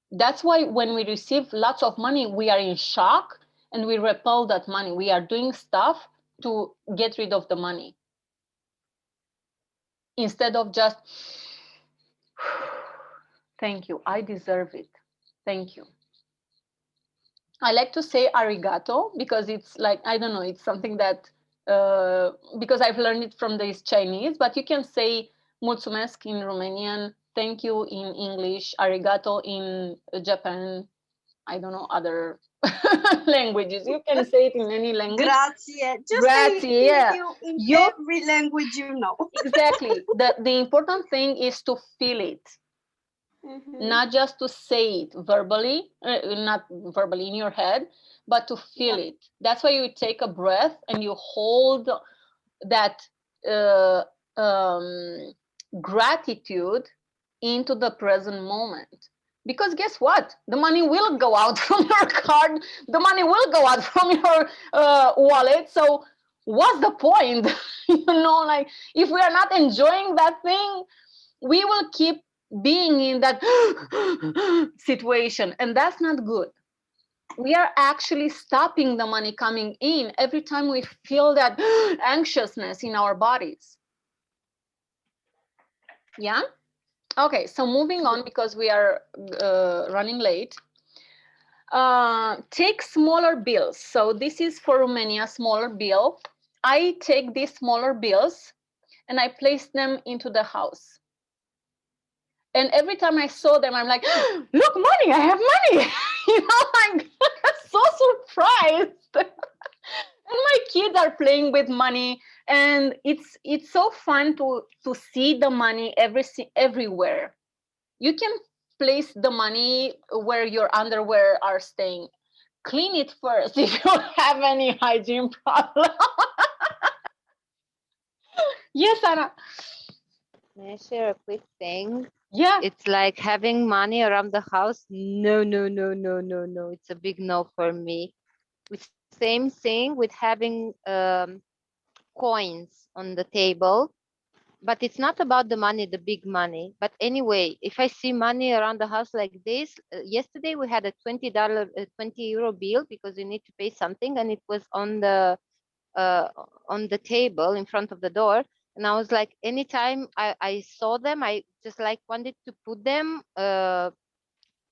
That's why when we receive lots of money, we are in shock and we repel that money. We are doing stuff to get rid of the money instead of just, thank you, I deserve it. Thank you. I like to say arigato because it's like, I don't know, it's something that, because I've learned it from this Chinese, but you can say mulțumesc in Romanian, thank you in English, arigato in Japan, I don't know, other languages. You can say it in any language. Grazie. Just Grazie, say yeah. in every language you know. Exactly. The important thing is to feel it. Mm-hmm. Not just to say it verbally, not verbally in your head, but to feel it. That's why you take a breath and you hold that gratitude into the present moment. Because guess what? The money will go out from your card. The money will go out from your wallet. So what's the point? Like if we are not enjoying that thing, we will keep being in that situation, and that's not good. We are actually stopping the money coming in every time we feel that anxiousness in our bodies. Yeah. Okay, so moving on, because we are running late. Take smaller bills. So this is for Romania, smaller bill. I take these smaller bills and I place them into the house. And every time I saw them, I'm like, look, money, I have money. I'm so surprised. And my kids are playing with money, and it's so fun to see the money everywhere. You can place the money where your underwear are staying. Clean it first if you have any hygiene problem. Yes, Anna. May I share a quick thing? Yeah. It's like having money around the house. No, no, no, no, no, no. It's a big no for me. It's same thing with having coins on the table. But it's not about the money, the big money. But anyway, if I see money around the house like this, yesterday we had a €20 bill because we need to pay something, and it was on the table in front of the door. And I was like, anytime I saw them, I just like wanted to put them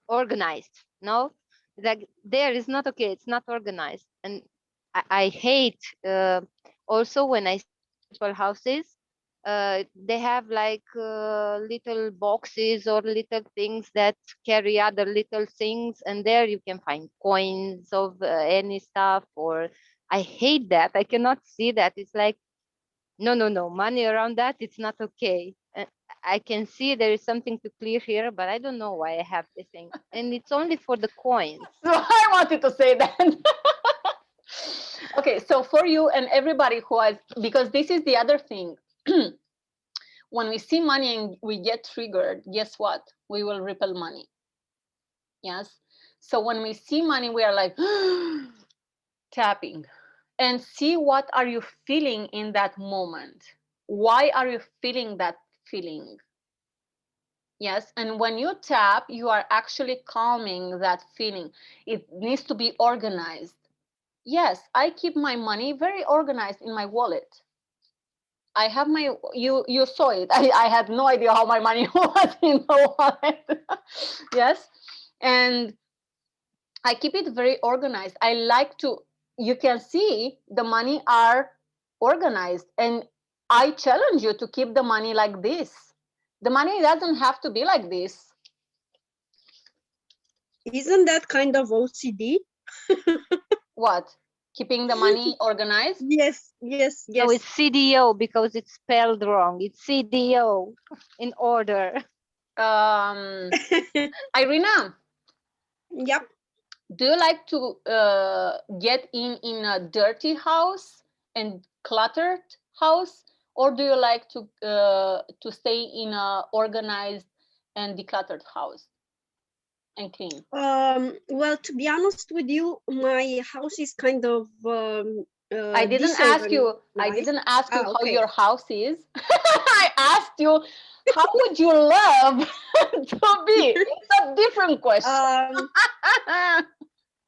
organized. No, like there is not okay. It's not organized, and I hate also when I see people houses they have like little boxes or little things that carry other little things, and there you can find coins of any stuff. Or I hate that. I cannot see that. It's like, no, no, no, money around that, it's not okay. I can see there is something to clear here, but I don't know why I have this thing. And it's only for the coins. So I wanted to say that. Okay, so for you and everybody who has, because this is the other thing. When we see money and we get triggered, guess what? We will repel money. Yes. So when we see money, we are like tapping, and see what are you feeling in that moment. Why are you feeling that feeling? Yes. And when you tap, you are actually calming that feeling. It needs to be organized. Yes, I keep my money very organized in my wallet. I have my, you saw it. I had no idea how my money was in the wallet. Yes. And I keep it very organized. I like to, you can see the money are organized, and I challenge you to keep the money like this. The money doesn't have to be like this. Isn't that kind of OCD? What? Keeping the money organized? Yes, yes, yes. No, it's CDO because it's spelled wrong. It's CDO in order. Irina, Yep. do you like to get in a dirty house and cluttered house, or do you like to stay in a organized and decluttered house and clean? Well, to be honest with you, my house is kind of I didn't ask you. I disorganized. didn't ask you how Okay. your house is. I asked you, how would you love to be? It's a different question.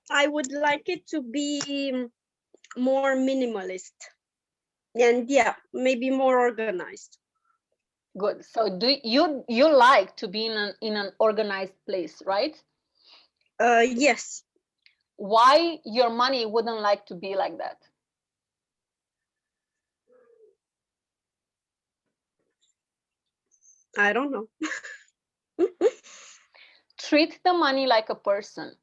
I would like it to be more minimalist, and yeah, maybe more organized. Good. So do you like to be in an organized place, right? Yes. Why your money wouldn't like to be like that? I don't know. Treat the money like a person,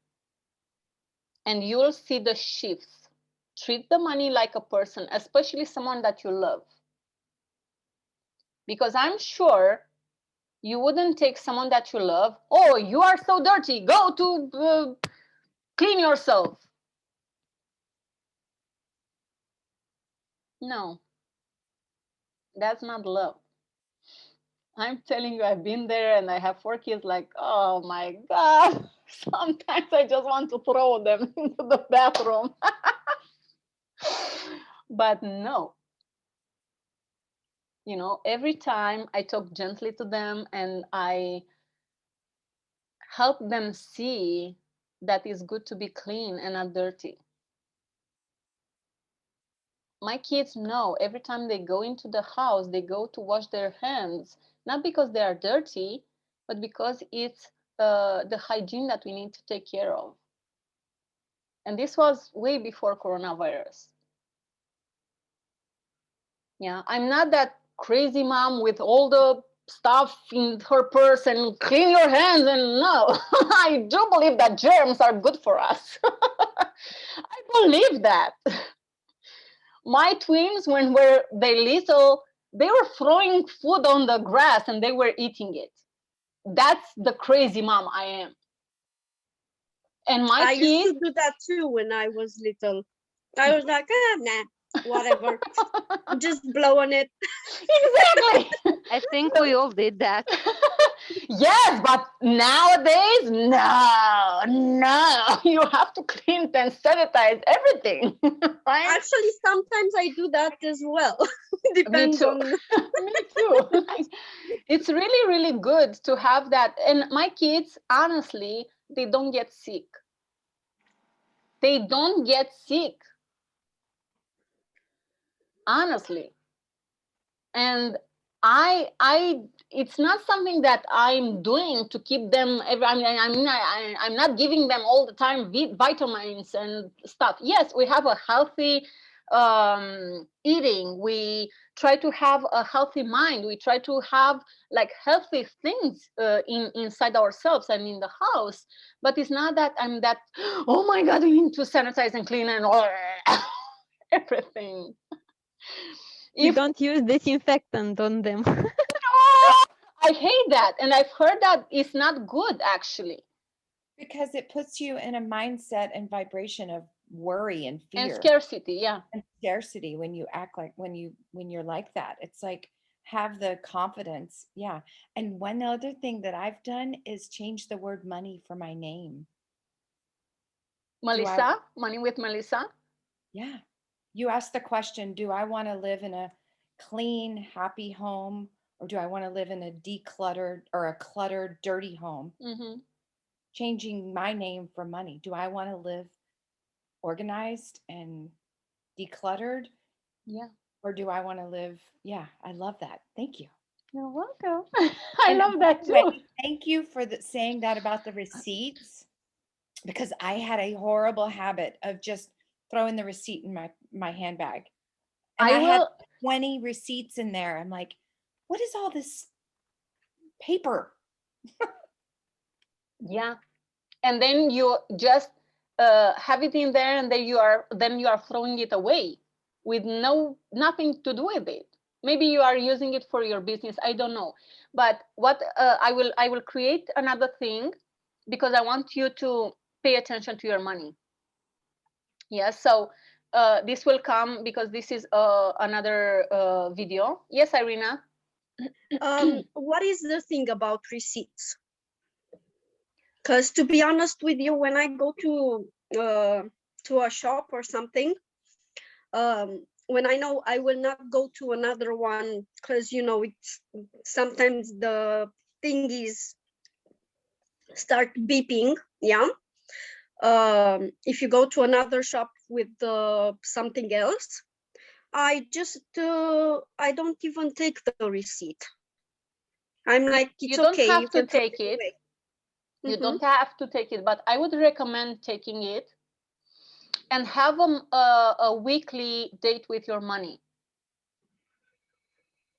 and you'll see the shifts. Treat the money like a person, especially someone that you love. Because I'm sure you wouldn't take someone that you love, oh, you are so dirty, go to clean yourself. No, that's not love. I'm telling you, I've been there, and I have 4 kids, like, oh my God. Sometimes I just want to throw them into the bathroom. But no. You know, every time I talk gently to them and I help them see that it's good to be clean and not dirty. My kids know every time they go into the house, they go to wash their hands, not because they are dirty, but because it's the hygiene that we need to take care of. And this was way before coronavirus. Yeah, I'm not that crazy mom with all the stuff in her purse and clean your hands, and no. I do believe that germs are good for us. I believe that. My twins, when they little, they were throwing food on the grass and they were eating it. That's the crazy mom I am. And my I kids used to do that too when I was little. I was like, nah, whatever. Just blow on it. Exactly. I think we all did that. Yes, but nowadays, no, you have to clean and sanitize everything, right? Actually, sometimes I do that as well. Depends too. on. Me too. Like, it's really, really good to have that. And my kids, honestly, they don't get sick. They don't get sick. Honestly. And it's not something that I'm doing to keep them. I'm not giving them all the time vitamins and stuff. Yes, we have a healthy eating, we try to have a healthy mind, we try to have like healthy things inside ourselves and in the house. But it's not that I'm that, oh my God, we need to sanitize and clean and everything. We don't use disinfectant on them. I hate that. And I've heard that it's not good, actually. Because it puts you in a mindset and vibration of worry and fear. And scarcity, yeah. And scarcity when you act like, when you're like that. It's like, have the confidence. Yeah. And one other thing that I've done is change the word money for my name. Melissa, Money with Melissa. Yeah. You asked the question, do I want to live in a clean, happy home, or do I want to live in a decluttered or a cluttered, dirty home? Mm-hmm. Changing my name for money. Do I want to live organized and decluttered? Yeah. Or do I want to live? Yeah, I love that. Thank you. You're welcome. I love that too. Thank you for saying that about the receipts, because I had a horrible habit of just throwing the receipt in my handbag. And I had 20 receipts in there. I'm like, what is all this paper? Yeah. And then you just have it in there, and then you are throwing it away with nothing to do with it. Maybe you are using it for your business, I don't know. But what I will create another thing, because I want you to pay attention to your money. Yeah, so this will come because this is another video. Yes, Irina. What is the thing about receipts? Because to be honest with you, when I go to a shop or something, when I know I will not go to another one, because you know it's sometimes the thing is start beeping. Yeah. If you go to another shop with something else, I just I don't even take the receipt. I'm like, it's okay. You don't have to take it. You don't have to take it, but I would recommend taking it and have a weekly date with your money.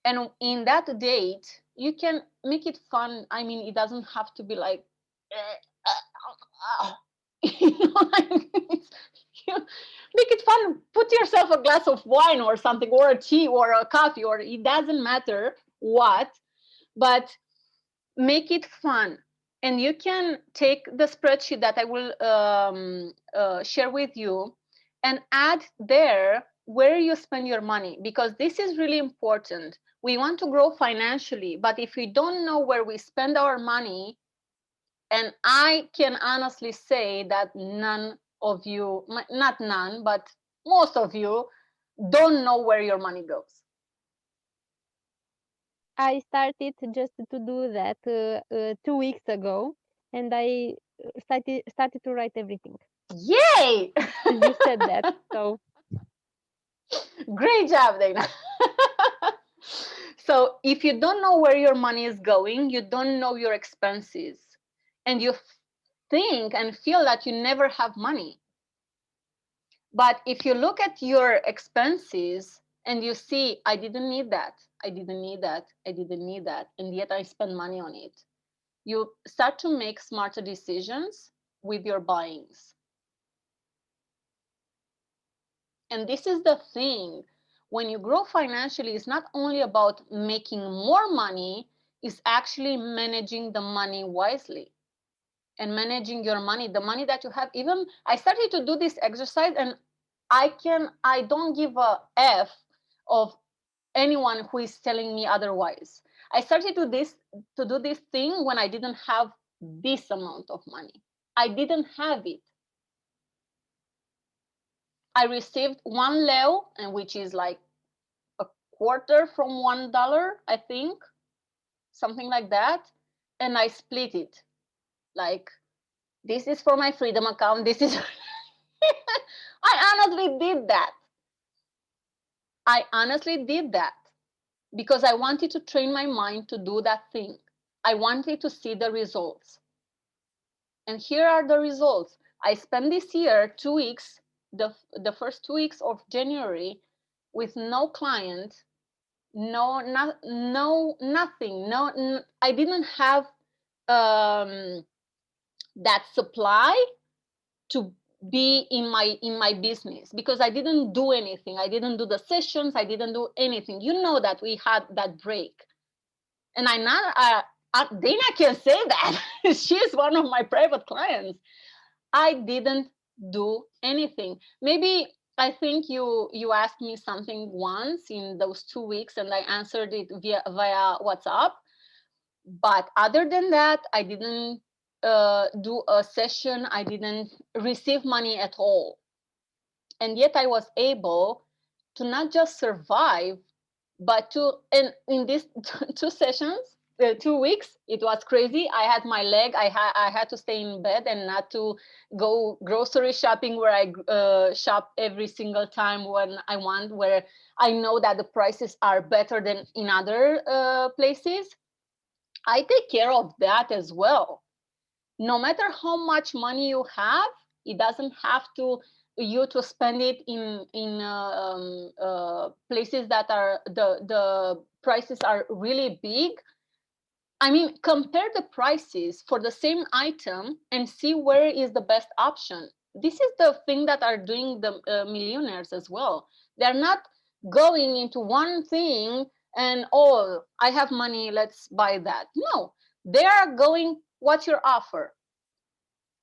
And in that date, you can make it fun. I mean, it doesn't have to be like, you know, make it fun. Put yourself a glass of wine or something, or a tea or a coffee, or it doesn't matter what, but make it fun. And you can take the spreadsheet that I will share with you and add there where you spend your money, because this is really important. We want to grow financially, but if we don't know where we spend our money, and I can honestly say that none of you, not none, but most of you don't know where your money goes. I started just to do that 2 weeks ago, and I started to write everything. Yay! You said that, so great job, Dana. So if you don't know where your money is going, you don't know your expenses, and you think and feel that you never have money. But if you look at your expenses and you see, I didn't need that, I didn't need that, I didn't need that, and yet I spend money on it, you start to make smarter decisions with your buyings. And this is the thing. When you grow financially, it's not only about making more money, it's actually managing the money wisely and managing your money, the money that you have. Even I started to do this exercise, and I don't give a F of anyone who is telling me otherwise. I started to do this thing when I didn't have this amount of money. I didn't have it. I received $1 and which is like a quarter from $1, I think, something like that. And I split it. Like, this is for my Freedom account. This is I honestly did that. I honestly did that because I wanted to train my mind to do that thing. I wanted to see the results. And here are the results. I spent this year 2 weeks the first 2 weeks of January with no client, nothing. I didn't have that supply to be in my business, because I didn't do anything. I didn't do the sessions. I didn't do anything. You know that we had that break, and Dana can say that. She's one of my private clients. I didn't do anything. Maybe I think you asked me something once in those 2 weeks, and I answered it via WhatsApp. But other than that, I didn't do a session. I didn't receive money at all. And yet I was able to not just survive, but and in these 2 sessions, 2 weeks, it was crazy. I had my leg. I had to stay in bed and not to go grocery shopping, where I shop every single time when I want, where I know that the prices are better than in other places. I take care of that as well. No matter how much money you have, it doesn't have to you to spend it in places that are the prices are really big. I mean, compare the prices for the same item and see where is the best option. This is the thing that are doing the millionaires as well. They're not going into one thing and, oh, I have money, let's buy that. No, they are going, what's your offer?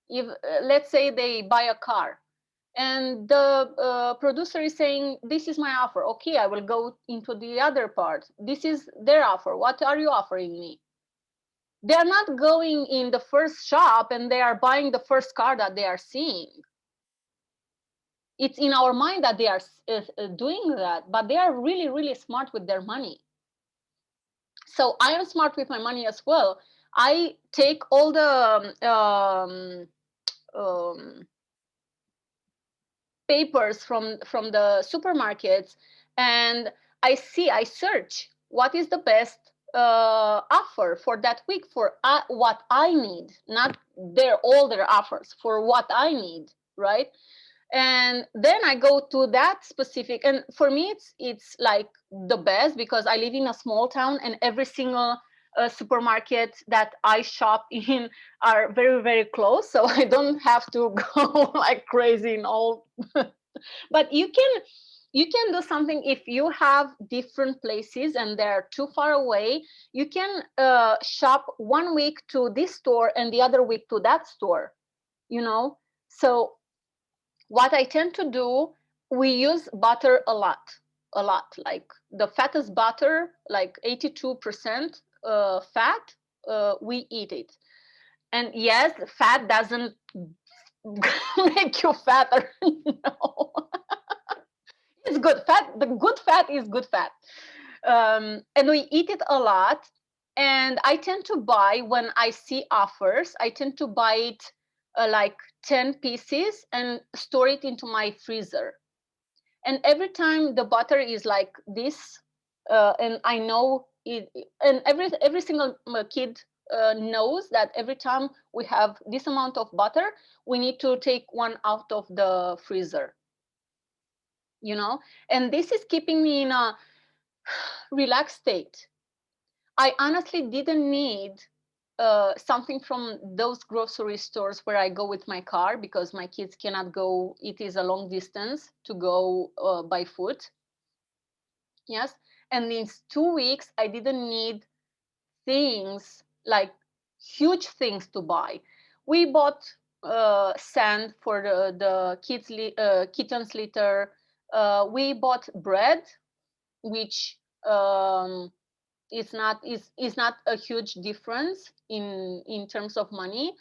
If let's say they buy a car, and the producer is saying, this is my offer. Okay, I will go into the other part. This is their offer. What are you offering me? They're not going in the first shop and they are buying the first car that they are seeing. It's in our mind that they are doing that, but they are really, really smart with their money. So I am smart with my money as well. I take all the papers from the supermarkets, and I search what is the best offer for that week, for what I need, not all their offers, for what I need, right? And then I go to that specific, and for me it's like the best, because I live in a small town, and every single supermarket that I shop in are very, very close, so I don't have to go like crazy in all. But you can do something. If you have different places and they're too far away, you can shop 1 week to this store and the other week to that store, so what I tend to do, we use butter a lot, like the fattest butter, like 82% fat, we eat it. And yes, fat doesn't make you fatter. No. It's good fat. The good fat is good fat. And we eat it a lot. And I tend to buy, when I see offers, I tend to buy it like 10 pieces and store it into my freezer. And every time the butter is like this, and I know it, and every single kid knows that every time we have this amount of butter, we need to take one out of the freezer. And this is keeping me in a relaxed state. I honestly didn't need something from those grocery stores where I go with my car, because my kids cannot go. It is a long distance to go by foot. Yes. And in 2 weeks, I didn't need things like huge things to buy. We bought sand for the kittens litter. We bought bread, which is not a huge difference in terms of money.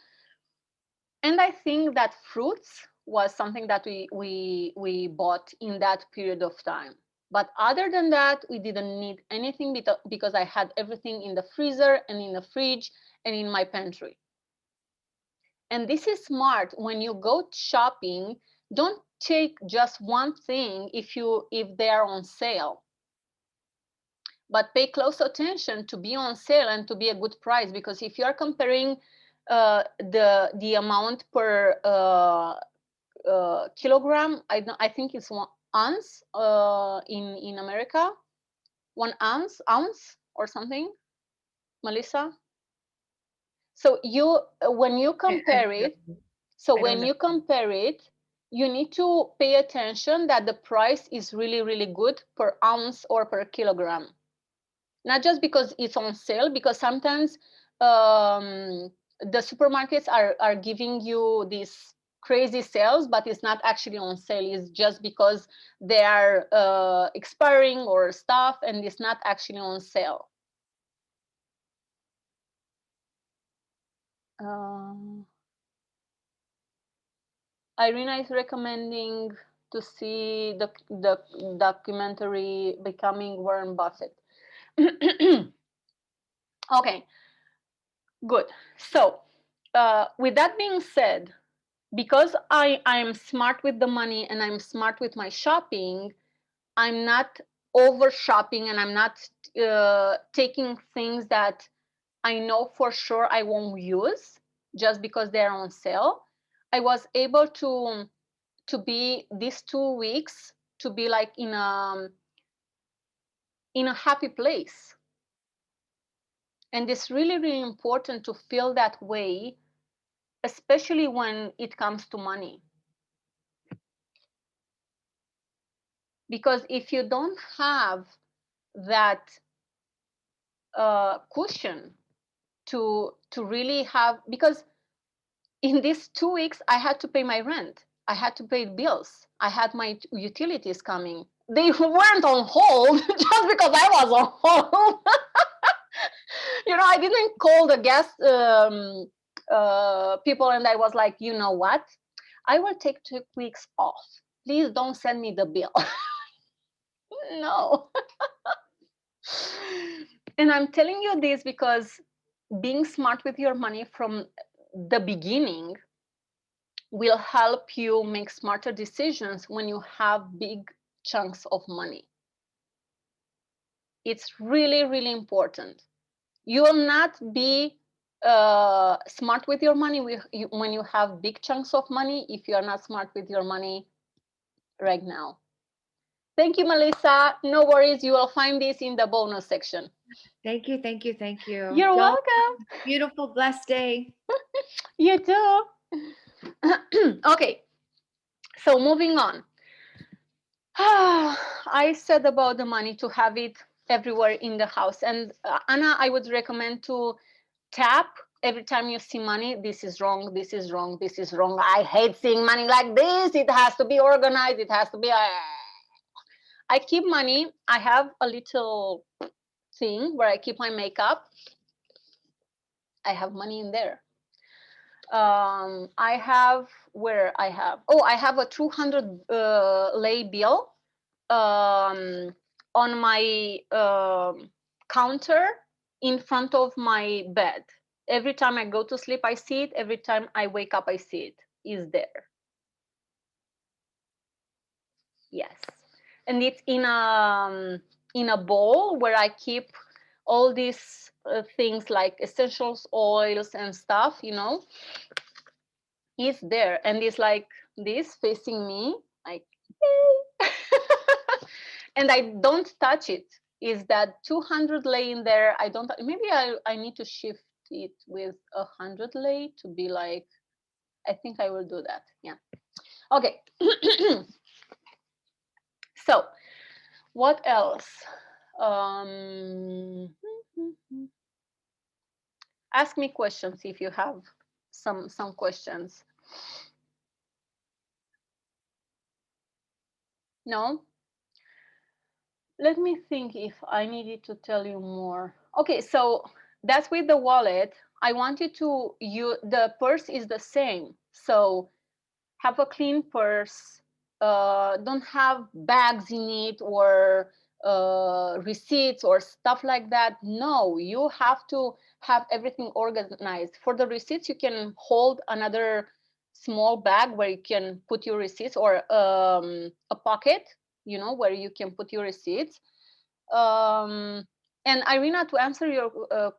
And I think that fruits was something that we bought in that period of time. But other than that, we didn't need anything, because I had everything in the freezer and in the fridge and in my pantry. And this is smart. When you go shopping, don't take just one thing if they are on sale, but pay close attention to be on sale and to be a good price. Because if you are comparing the amount per kilogram. I think it's 1 ounce in America. 1 ounce or something, Melissa. So when you compare it, you need to pay attention that the price is really, really good per ounce or per kilogram. Not just because it's on sale, because sometimes the supermarkets are giving you these crazy sales, but it's not actually on sale. It's just because they are expiring or stuff, and it's not actually on sale. Irina is recommending to see the documentary Becoming Warren Buffett. Okay, good. So with that being said, because I'm smart with the money and I'm smart with my shopping, I'm not over shopping, and I'm not taking things that I know for sure I won't use just because they're on sale. I was able to be these 2 weeks to be like in a happy place. And it's really, really important to feel that way, especially when it comes to money. Because if you don't have that cushion to really have, because in these 2 weeks I had to pay my rent, I had to pay bills, I had my utilities coming. They weren't on hold just because I was on hold. You know, I didn't call the gas people and I was like, you know what? I will take 2 weeks off. Please don't send me the bill. No. And I'm telling you this because being smart with your money from the beginning will help you make smarter decisions when you have big chunks of money. It's really, really important. You will not be smart with your money when you have big chunks of money if you are not smart with your money right now. Thank you, Melissa. No worries. You will find this in the bonus section. Thank you, thank you, thank you. You're welcome. Beautiful, blessed day. You too. Okay, so moving on. I said about the money to have it everywhere in the house. And Anna, I would recommend to tap every time you see money. This is wrong, this is wrong, this is wrong. I hate seeing money like this. It has to be organized. It has to be... I keep money. I have a little thing where I keep my makeup. I have money in there. I have I have a 200 lei bill on my counter in front of my bed. Every time I go to sleep, I see it. Every time I wake up, I see it. Is there. Yes. And it's in a bowl where I keep all these things like essentials, oils and stuff, you know. It's there, and it's like this facing me, like, yay. And I don't touch it. Is that 200 lei in there? I don't. Maybe I need to shift it with 100 lei to be like. I think I will do that. Yeah. Okay. So, what else? Ask me questions if you have some questions. No? Let me think if I needed to tell you more. Okay, so that's with the wallet. I want you to the purse is the same. So have a clean purse. Don't have bags in it or receipts or stuff like that. No, you have to have everything organized. For the receipts, you can hold another small bag where you can put your receipts, or a pocket, you know, where you can put your receipts. And Irina, to answer your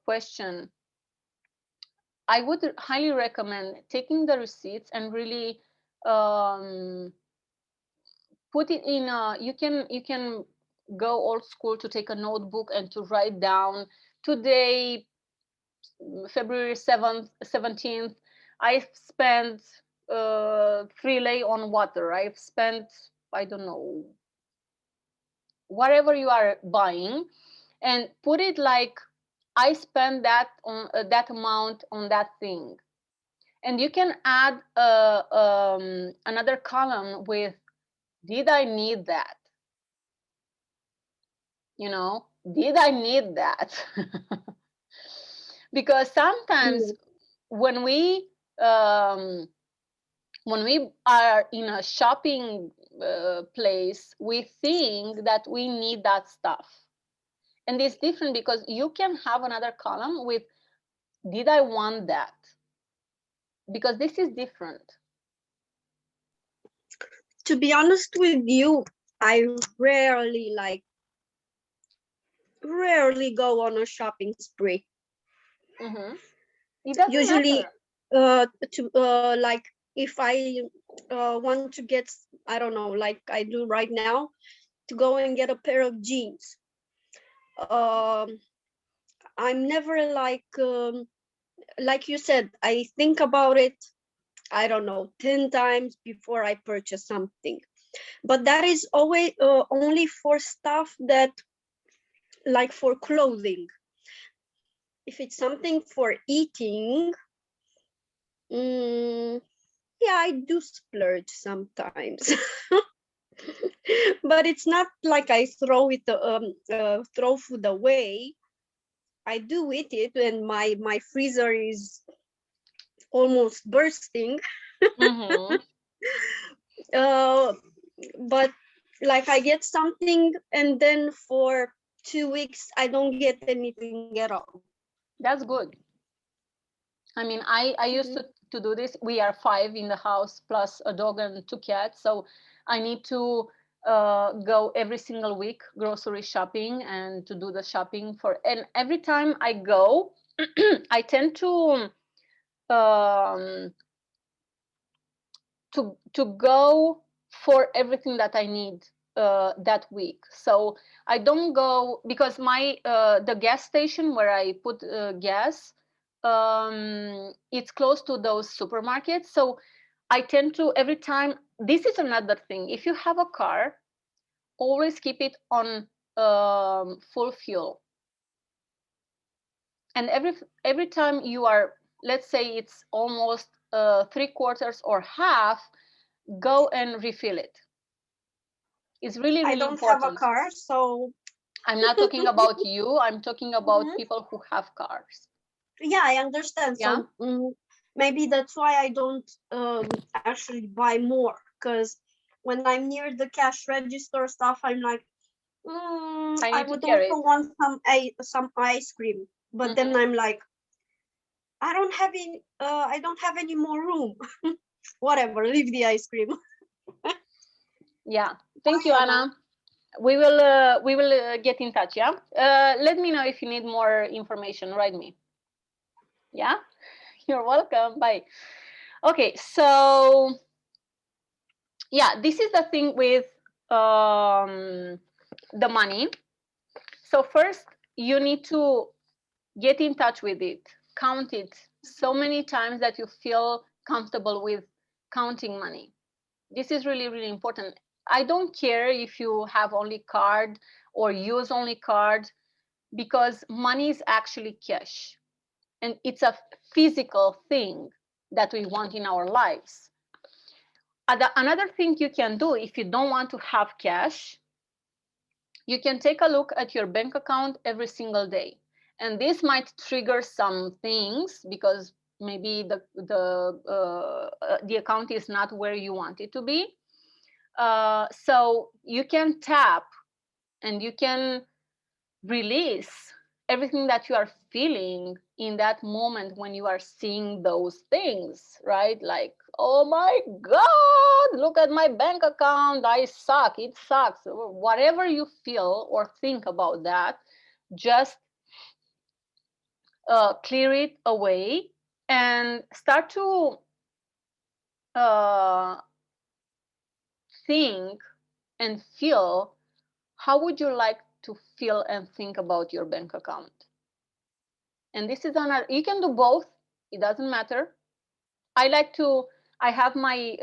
question, I would highly recommend taking the receipts and really put it in a, you can go old school to take a notebook and to write down, today, February 7th, 17th, I spent 3 lei on water. I've spent, I don't know, whatever you are buying, and put it like, I spend that on that amount on that thing. And you can add another column with, did I need that? You know, did I need that? Because sometimes when we are in a shopping place, we think that we need that stuff. And it's different because you can have another column with, did I want that? Because this is different. To be honest with you, I rarely go on a shopping spree. Mm-hmm. It doesn't Usually, matter. like if I want to get, I don't know, like I do right now, to go and get a pair of jeans. I'm never like you said, I think about it, I don't know, 10 times before I purchase something. But that is always only for stuff that, like for clothing. If it's something for eating, yeah, I do splurge sometimes. But it's not like I throw food away. I do eat it, and my freezer is almost bursting. Mm-hmm. But like I get something, and then for 2 weeks I don't get anything at all. That's good. I mean, I used to do this. We are 5 in the house plus a dog and 2 cats, so I need to go every single week grocery shopping and to do the shopping for. And every time I go, I tend um, to go for everything that I need that week. So I don't go because my the gas station where I put gas, it's close to those supermarkets. So I tend to, every time, this is another thing. If you have a car, always keep it on full fuel. And every time you are, let's say it's almost 3/4 or half, go and refill it. It's really, really I don't important. have a car, so I'm not talking about you. I'm talking about people who have cars. Yeah, I understand. Yeah. So maybe that's why I don't actually buy more, because when I'm near the cash register stuff, I'm like, I would also want some ice cream, but then I'm like, I don't have any more room. Whatever, leave the ice cream. Yeah. Thank you, Anna. We will get in touch. Yeah. Let me know if you need more information. Write me. Yeah. You're welcome. Bye. Okay. So yeah, this is the thing with the money. So first, you need to get in touch with it. Count it so many times that you feel comfortable with counting money. This is really, really important. I don't care if you have only card or use only card, because money is actually cash, and it's a physical thing that we want in our lives. Another thing you can do, if you don't want to have cash, you can take a look at your bank account every single day. And this might trigger some things because maybe the account is not where you want it to be. So you can tap and you can release everything that you are feeling in that moment when you are seeing those things, right? Like, oh my God, look at my bank account. I suck. It sucks. Whatever you feel or think about that, just clear it away and start to think and feel, how would you like to feel and think about your bank account? And this is another, you can do both, it doesn't matter. I have my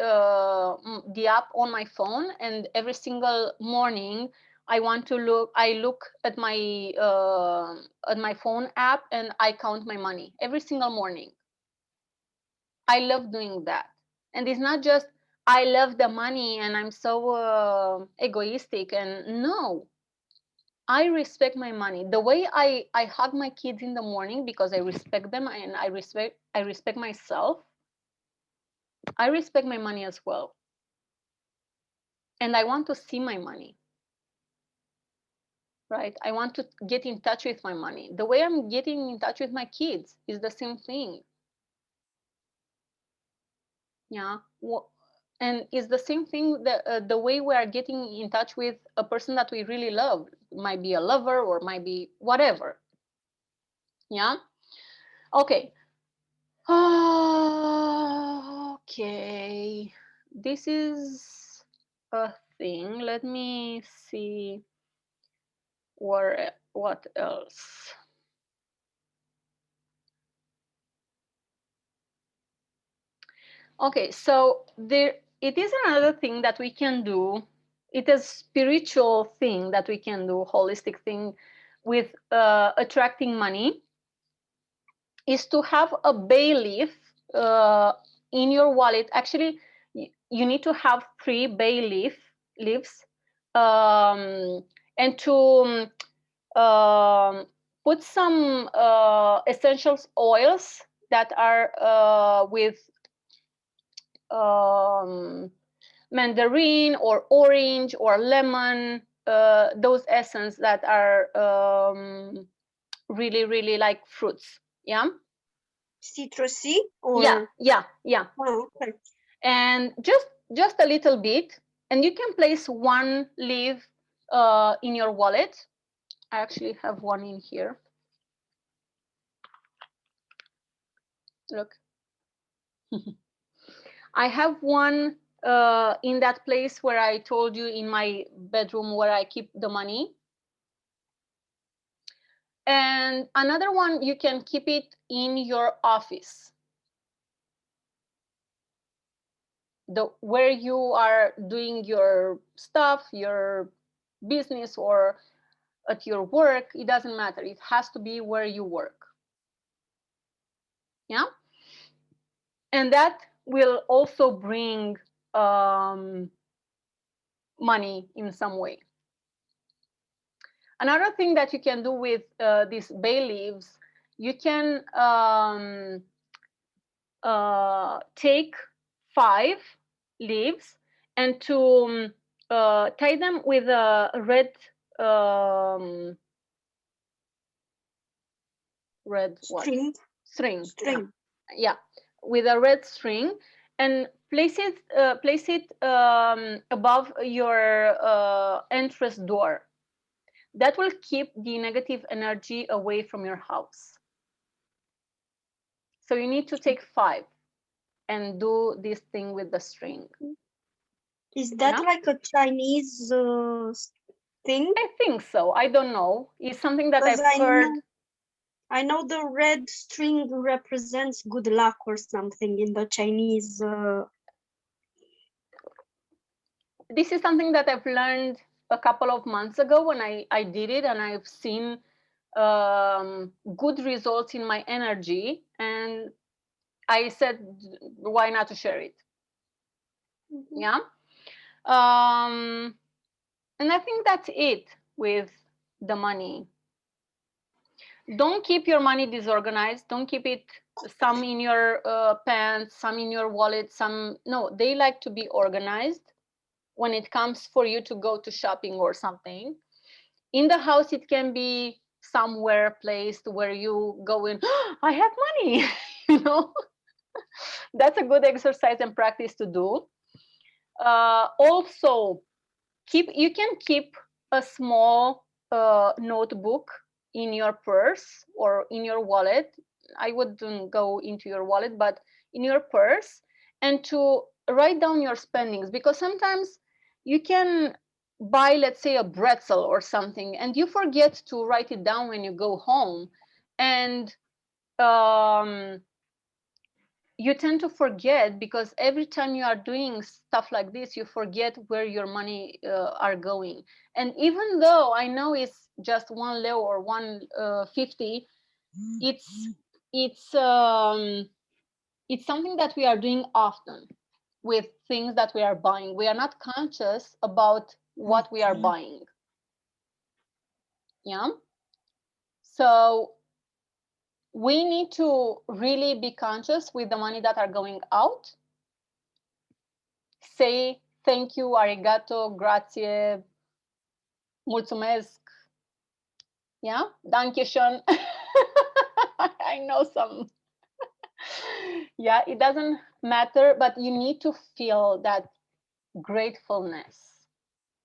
the app on my phone, and every single morning I look at my phone app, and I count my money every single morning. I love doing that. And it's not just I love the money and I'm so egoistic, and no, I respect my money. The way I hug my kids in the morning because I respect them and I respect myself, I respect my money as well. And I want to see my money, right? I want to get in touch with my money. The way I'm getting in touch with my kids is the same thing. Yeah. And it's the same thing that the way we are getting in touch with a person that we really love. It might be a lover or might be whatever. Yeah. Okay. Okay. This is a thing. Let me see what else. Okay, so it is another thing that we can do. It is spiritual thing that we can do, holistic thing with attracting money, is to have a bay leaf in your wallet. Actually, you need to have 3 bay leaves, and to put some essential oils that are with mandarin or orange or lemon, those essence that are really like fruits. Yeah. Citrusy or yeah. Oh, okay. And just a little bit, and you can place 1 leaf in your wallet. I actually have one in here. Look. I have one in that place where I told you, in my bedroom where I keep the money. And another one, you can keep it in your office, where you are doing your stuff, your business, or at your work. It doesn't matter. It has to be where you work. Yeah. And that will also bring money in some way. Another thing that you can do with these bay leaves, you can take 5 leaves and to tie them with a red String. String. Yeah, with a red string, and place it above your entrance door. That will keep the negative energy away from your house. So you need to take 5 and do this thing with the string. Is that like a Chinese thing? I think so. I don't know. It's something that I've heard. I know the red string represents good luck or something in the Chinese. This is something that I've learned a couple of months ago when I did it, and I've seen good results in my energy, and I said, why not to share it? Mm-hmm. Yeah. And I think that's it with the money. Don't keep your money disorganized. Don't keep it some in your pants, some in your wallet, some no. They like to be organized when it comes for you to go to shopping or something. In the house, it can be somewhere placed where you go in, oh, I have money, you know. That's a good exercise and practice to do. Also, you can keep a small notebook in your purse or in your wallet. I wouldn't go into your wallet, but in your purse, and to write down your spendings, because sometimes you can buy, let's say, a pretzel or something, and you forget to write it down when you go home, and you tend to forget, because every time you are doing stuff like this, you forget where your money are going. And even though I know it's just 1 leu or 1.50, it's something that we are doing often with things that we are buying. We are not conscious about what we are buying. Yeah. So we need to really be conscious with the money that are going out. Say thank you, arigato, grazie, mulțumesc. Yeah, dankeschön. I know some. Yeah, it doesn't matter, but you need to feel that gratefulness.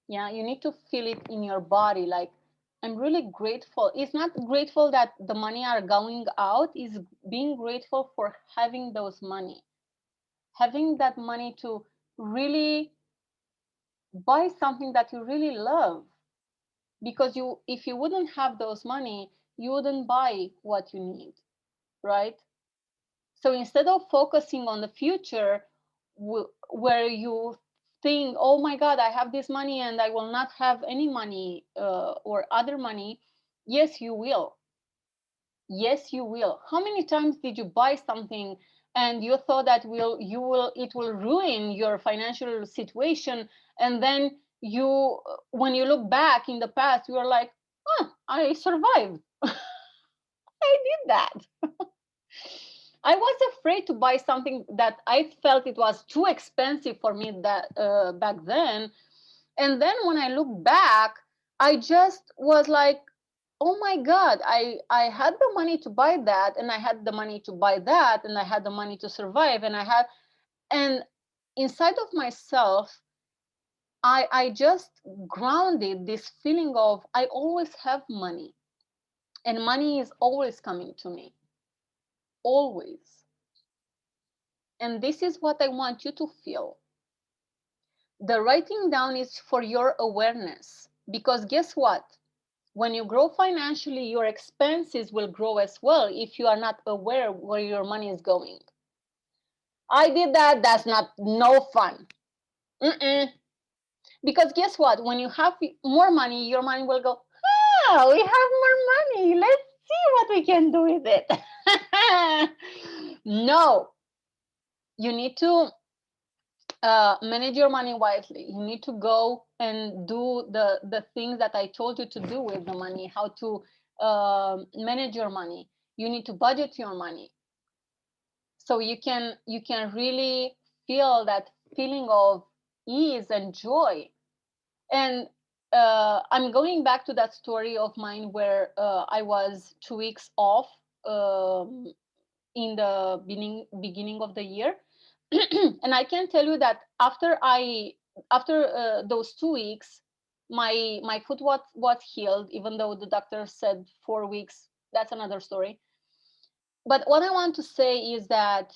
Yeah, you need to feel it in your body, like, I'm really grateful. It's not grateful that the money are going out, is being grateful for having those money, having that money to really buy something that you really love. Because if you wouldn't have those money, you wouldn't buy what you need, right? So instead of focusing on the future, where you think, oh my God, I have this money and I will not have any money or other money. Yes, you will. Yes, you will. How many times did you buy something and you thought that it will ruin your financial situation, and then when you look back in the past, you are like, I survived. I did that. I was afraid to buy something that I felt it was too expensive for me back then. And then when I look back, I just was like, oh my God, I had the money to buy that, and I had the money to buy that, and I had the money to survive, and inside of myself, I just grounded this feeling of I always have money, and money is always coming to me. Always. And this is what I want you to feel. The writing down is for your awareness, because guess what? When you grow financially, your expenses will grow as well if you are not aware where your money is going. I did that. That's no fun. Because guess what? When you have more money, your money will go, we have more money. Let's see what we can do with it. No, you need to manage your money wisely. You need to go and do the things that I told you to do with the money, how to manage your money. You need to budget your money, so you can really feel that feeling of ease and joy. And I'm going back to that story of mine where I was 2 weeks off in the beginning of the year. And I can tell you that after those 2 weeks, my foot was healed, even though the doctor said 4 weeks. That's another story. But what I want to say is that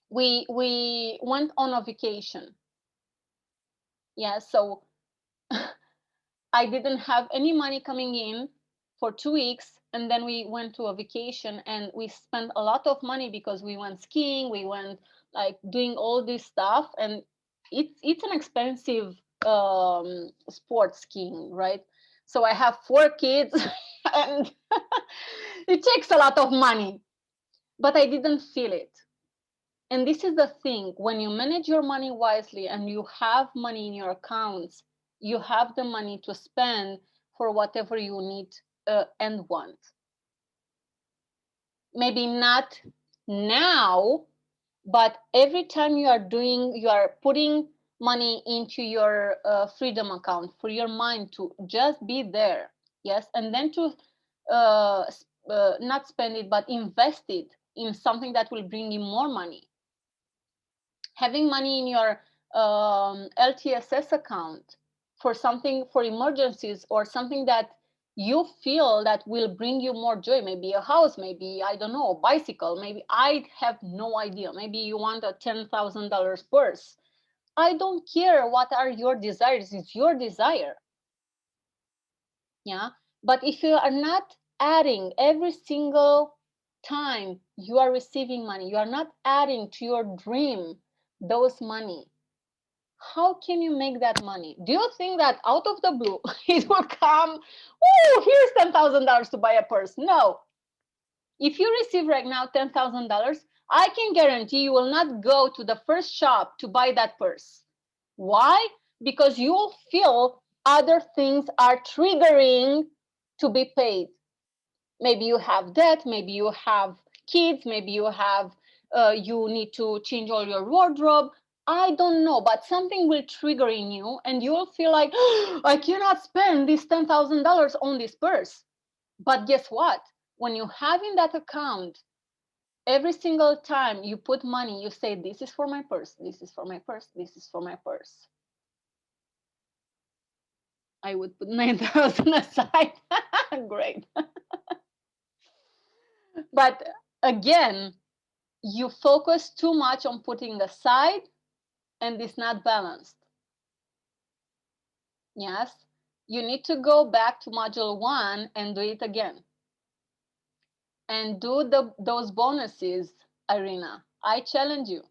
we went on a vacation. Yeah, so I didn't have any money coming in for 2 weeks, and then we went to a vacation, and we spent a lot of money because we went skiing, we went like doing all this stuff, and it's an expensive sport, skiing, right? So I have 4 kids and it takes a lot of money, but I didn't feel it. And this is the thing, when you manage your money wisely and you have money in your accounts, you have the money to spend for whatever you need and want. Maybe not now, but every time you are putting money into your freedom account for your mind to just be there. Yes. And then to not spend it, but invest it in something that will bring you more money. Having money in your LTSS account for something, for emergencies, or something that you feel that will bring you more joy, maybe a house, maybe, I don't know, a bicycle, maybe, I have no idea, maybe you want a $10,000 purse. I don't care what are your desires, it's your desire. Yeah, but if you are not adding every single time you are receiving money, you are not adding to your dream those money, how can you make that money? Do you think that out of the blue it will come, oh, here's $10,000 to buy a purse? No. If you receive right now $10,000, I can guarantee you will not go to the first shop to buy that purse. Why? Because you will feel other things are triggering to be paid. Maybe you have debt, maybe you have kids, maybe you have you need to change all your wardrobe. I don't know, but something will trigger in you and you'll feel like, oh, I cannot spend this $10,000 on this purse. But guess what? When you have in that account, every single time you put money, you say, this is for my purse, this is for my purse, this is for my purse. I would put 9,000 aside. Great. But again, you focus too much on putting aside and it's not balanced. Yes, you need to go back to module 1 and do it again. And do those bonuses, Irina. I challenge you.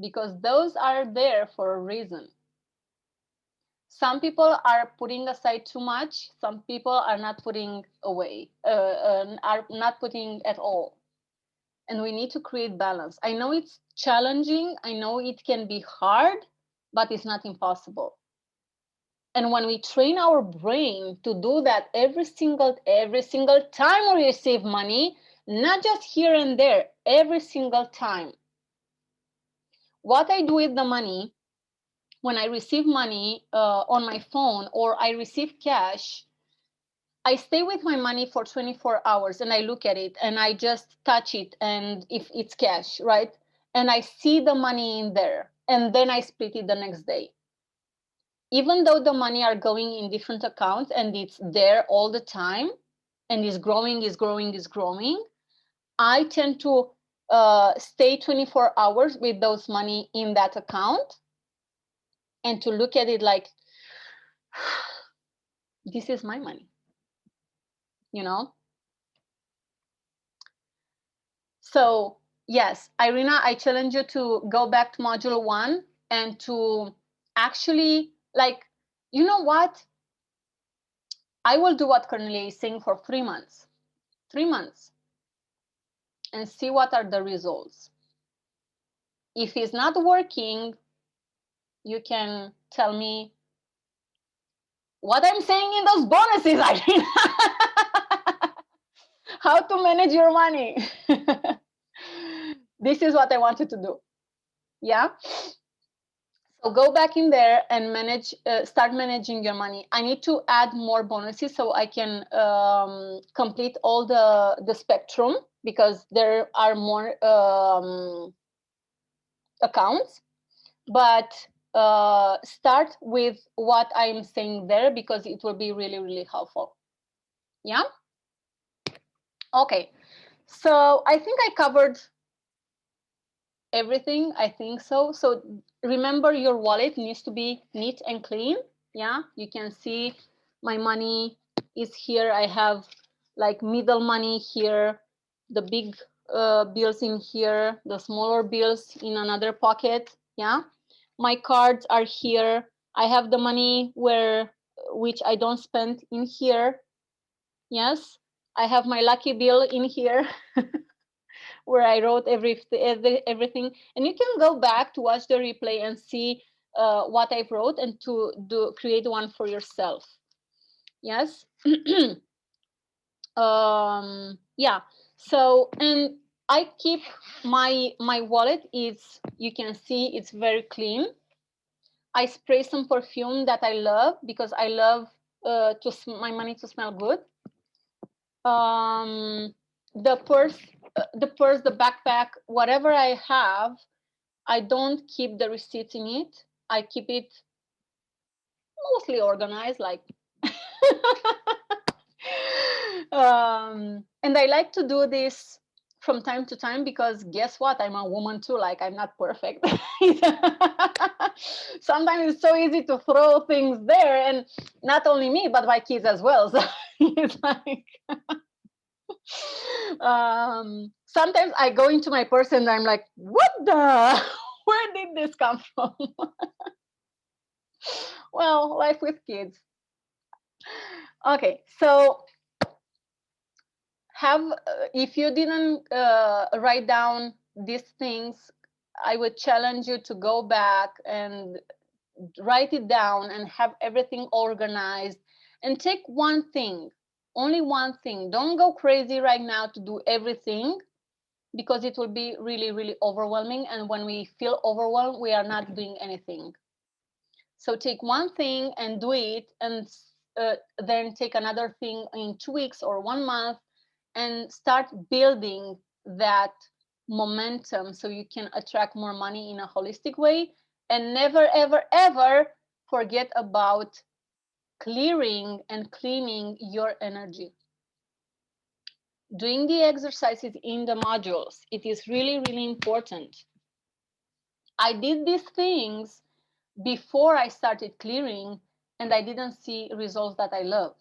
Because those are there for a reason. Some people are putting aside too much. Some people are not putting away, are not putting at all. And we need to create balance. I know it's challenging. I know it can be hard, but it's not impossible. And when we train our brain to do that every single time we receive money, not just here and there, every single time. What I do with the money, when I receive money on my phone or I receive cash, I stay with my money for 24 hours and I look at it and I just touch it, and if it's cash, right? And I see the money in there and then I split it the next day. Even though the money are going in different accounts and it's there all the time and is growing, I tend to stay 24 hours with those money in that account and to look at it like, this is my money, you know? So yes, Irina, I challenge you to go back to module 1 and to actually, like, you know what? I will do what Cornelia is saying for 3 months. 3 months. And see what are the results. If it's not working, you can tell me what I'm saying in those bonuses, Irina. How to manage your money. This is what I wanted to do. Yeah. So go back in there and manage, start managing your money. I need to add more bonuses so I can complete all the spectrum, because there are more accounts. But start with what I'm saying there, because it will be really, really helpful. Yeah. Okay. So I think I covered everything. I think so. So remember, your wallet needs to be neat and clean. Yeah, you can see my money is here. I have like middle money here, the big bills in here, the smaller bills in another pocket. Yeah, my cards are here. I have the money which I don't spend in here. Yes, I have my lucky bill in here. Where I wrote everything, and you can go back to watch the replay and see what I wrote and to create one for yourself. Yes. Yeah. So, and I keep my wallet is, you can see it's very clean. I spray some perfume that I love because I love my money to smell good. The purse, the backpack, whatever I have, I don't keep the receipts in it. I keep it mostly organized, like. And I like to do this from time to time, because guess what? I'm a woman too. Like, I'm not perfect. Sometimes it's so easy to throw things there, and not only me, but my kids as well. So it's like, sometimes I go into my purse and I'm like, what the, where did this come from? Well, life with kids. Okay, so if you didn't write down these things, I would challenge you to go back and write it down and have everything organized, and take one thing, only one thing. Don't go crazy right now to do everything, because it will be really, really overwhelming. And when we feel overwhelmed, we are not doing anything. So take one thing and do it, and then take another thing in 2 weeks or 1 month, and start building that momentum so you can attract more money in a holistic way. And never, ever, ever forget about clearing and cleaning your energy. Doing the exercises in the modules, it is really, really important. I did these things before I started clearing, and I didn't see results that I loved.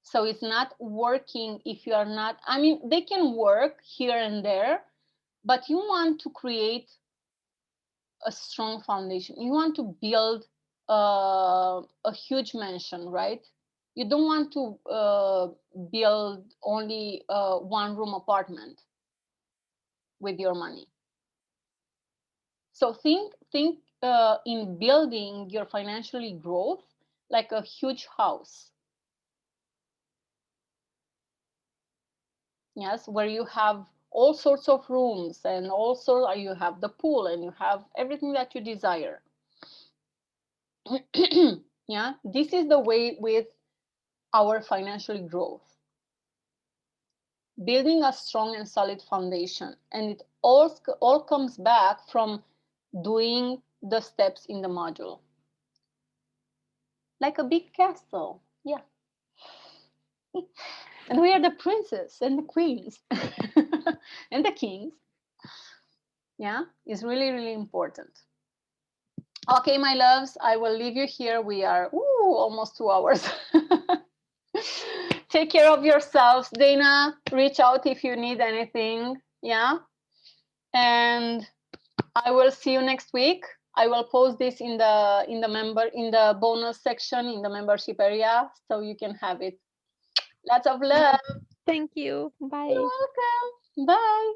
So it's not working if you are not, I mean, they can work here and there, but you want to create a strong foundation. You want to build a huge mansion, right? You don't want to build only a one-room apartment with your money. So think in building your financially growth like a huge house. Yes, where you have all sorts of rooms, and also you have the pool, and you have everything that you desire. Yeah, this is the way with our financial growth. Building a strong and solid foundation, and it all comes back from doing the steps in the module. Like a big castle, yeah. And we are the princes and the queens and the kings. Yeah, it's really, really important. Okay, my loves, I will leave you here. We are almost 2 hours. Take care of yourselves. Dana, reach out if you need anything. Yeah. And I will see you next week. I will post this in the bonus section in the membership area, so you can have it. Lots of love. Thank you. Bye. You're welcome. Bye.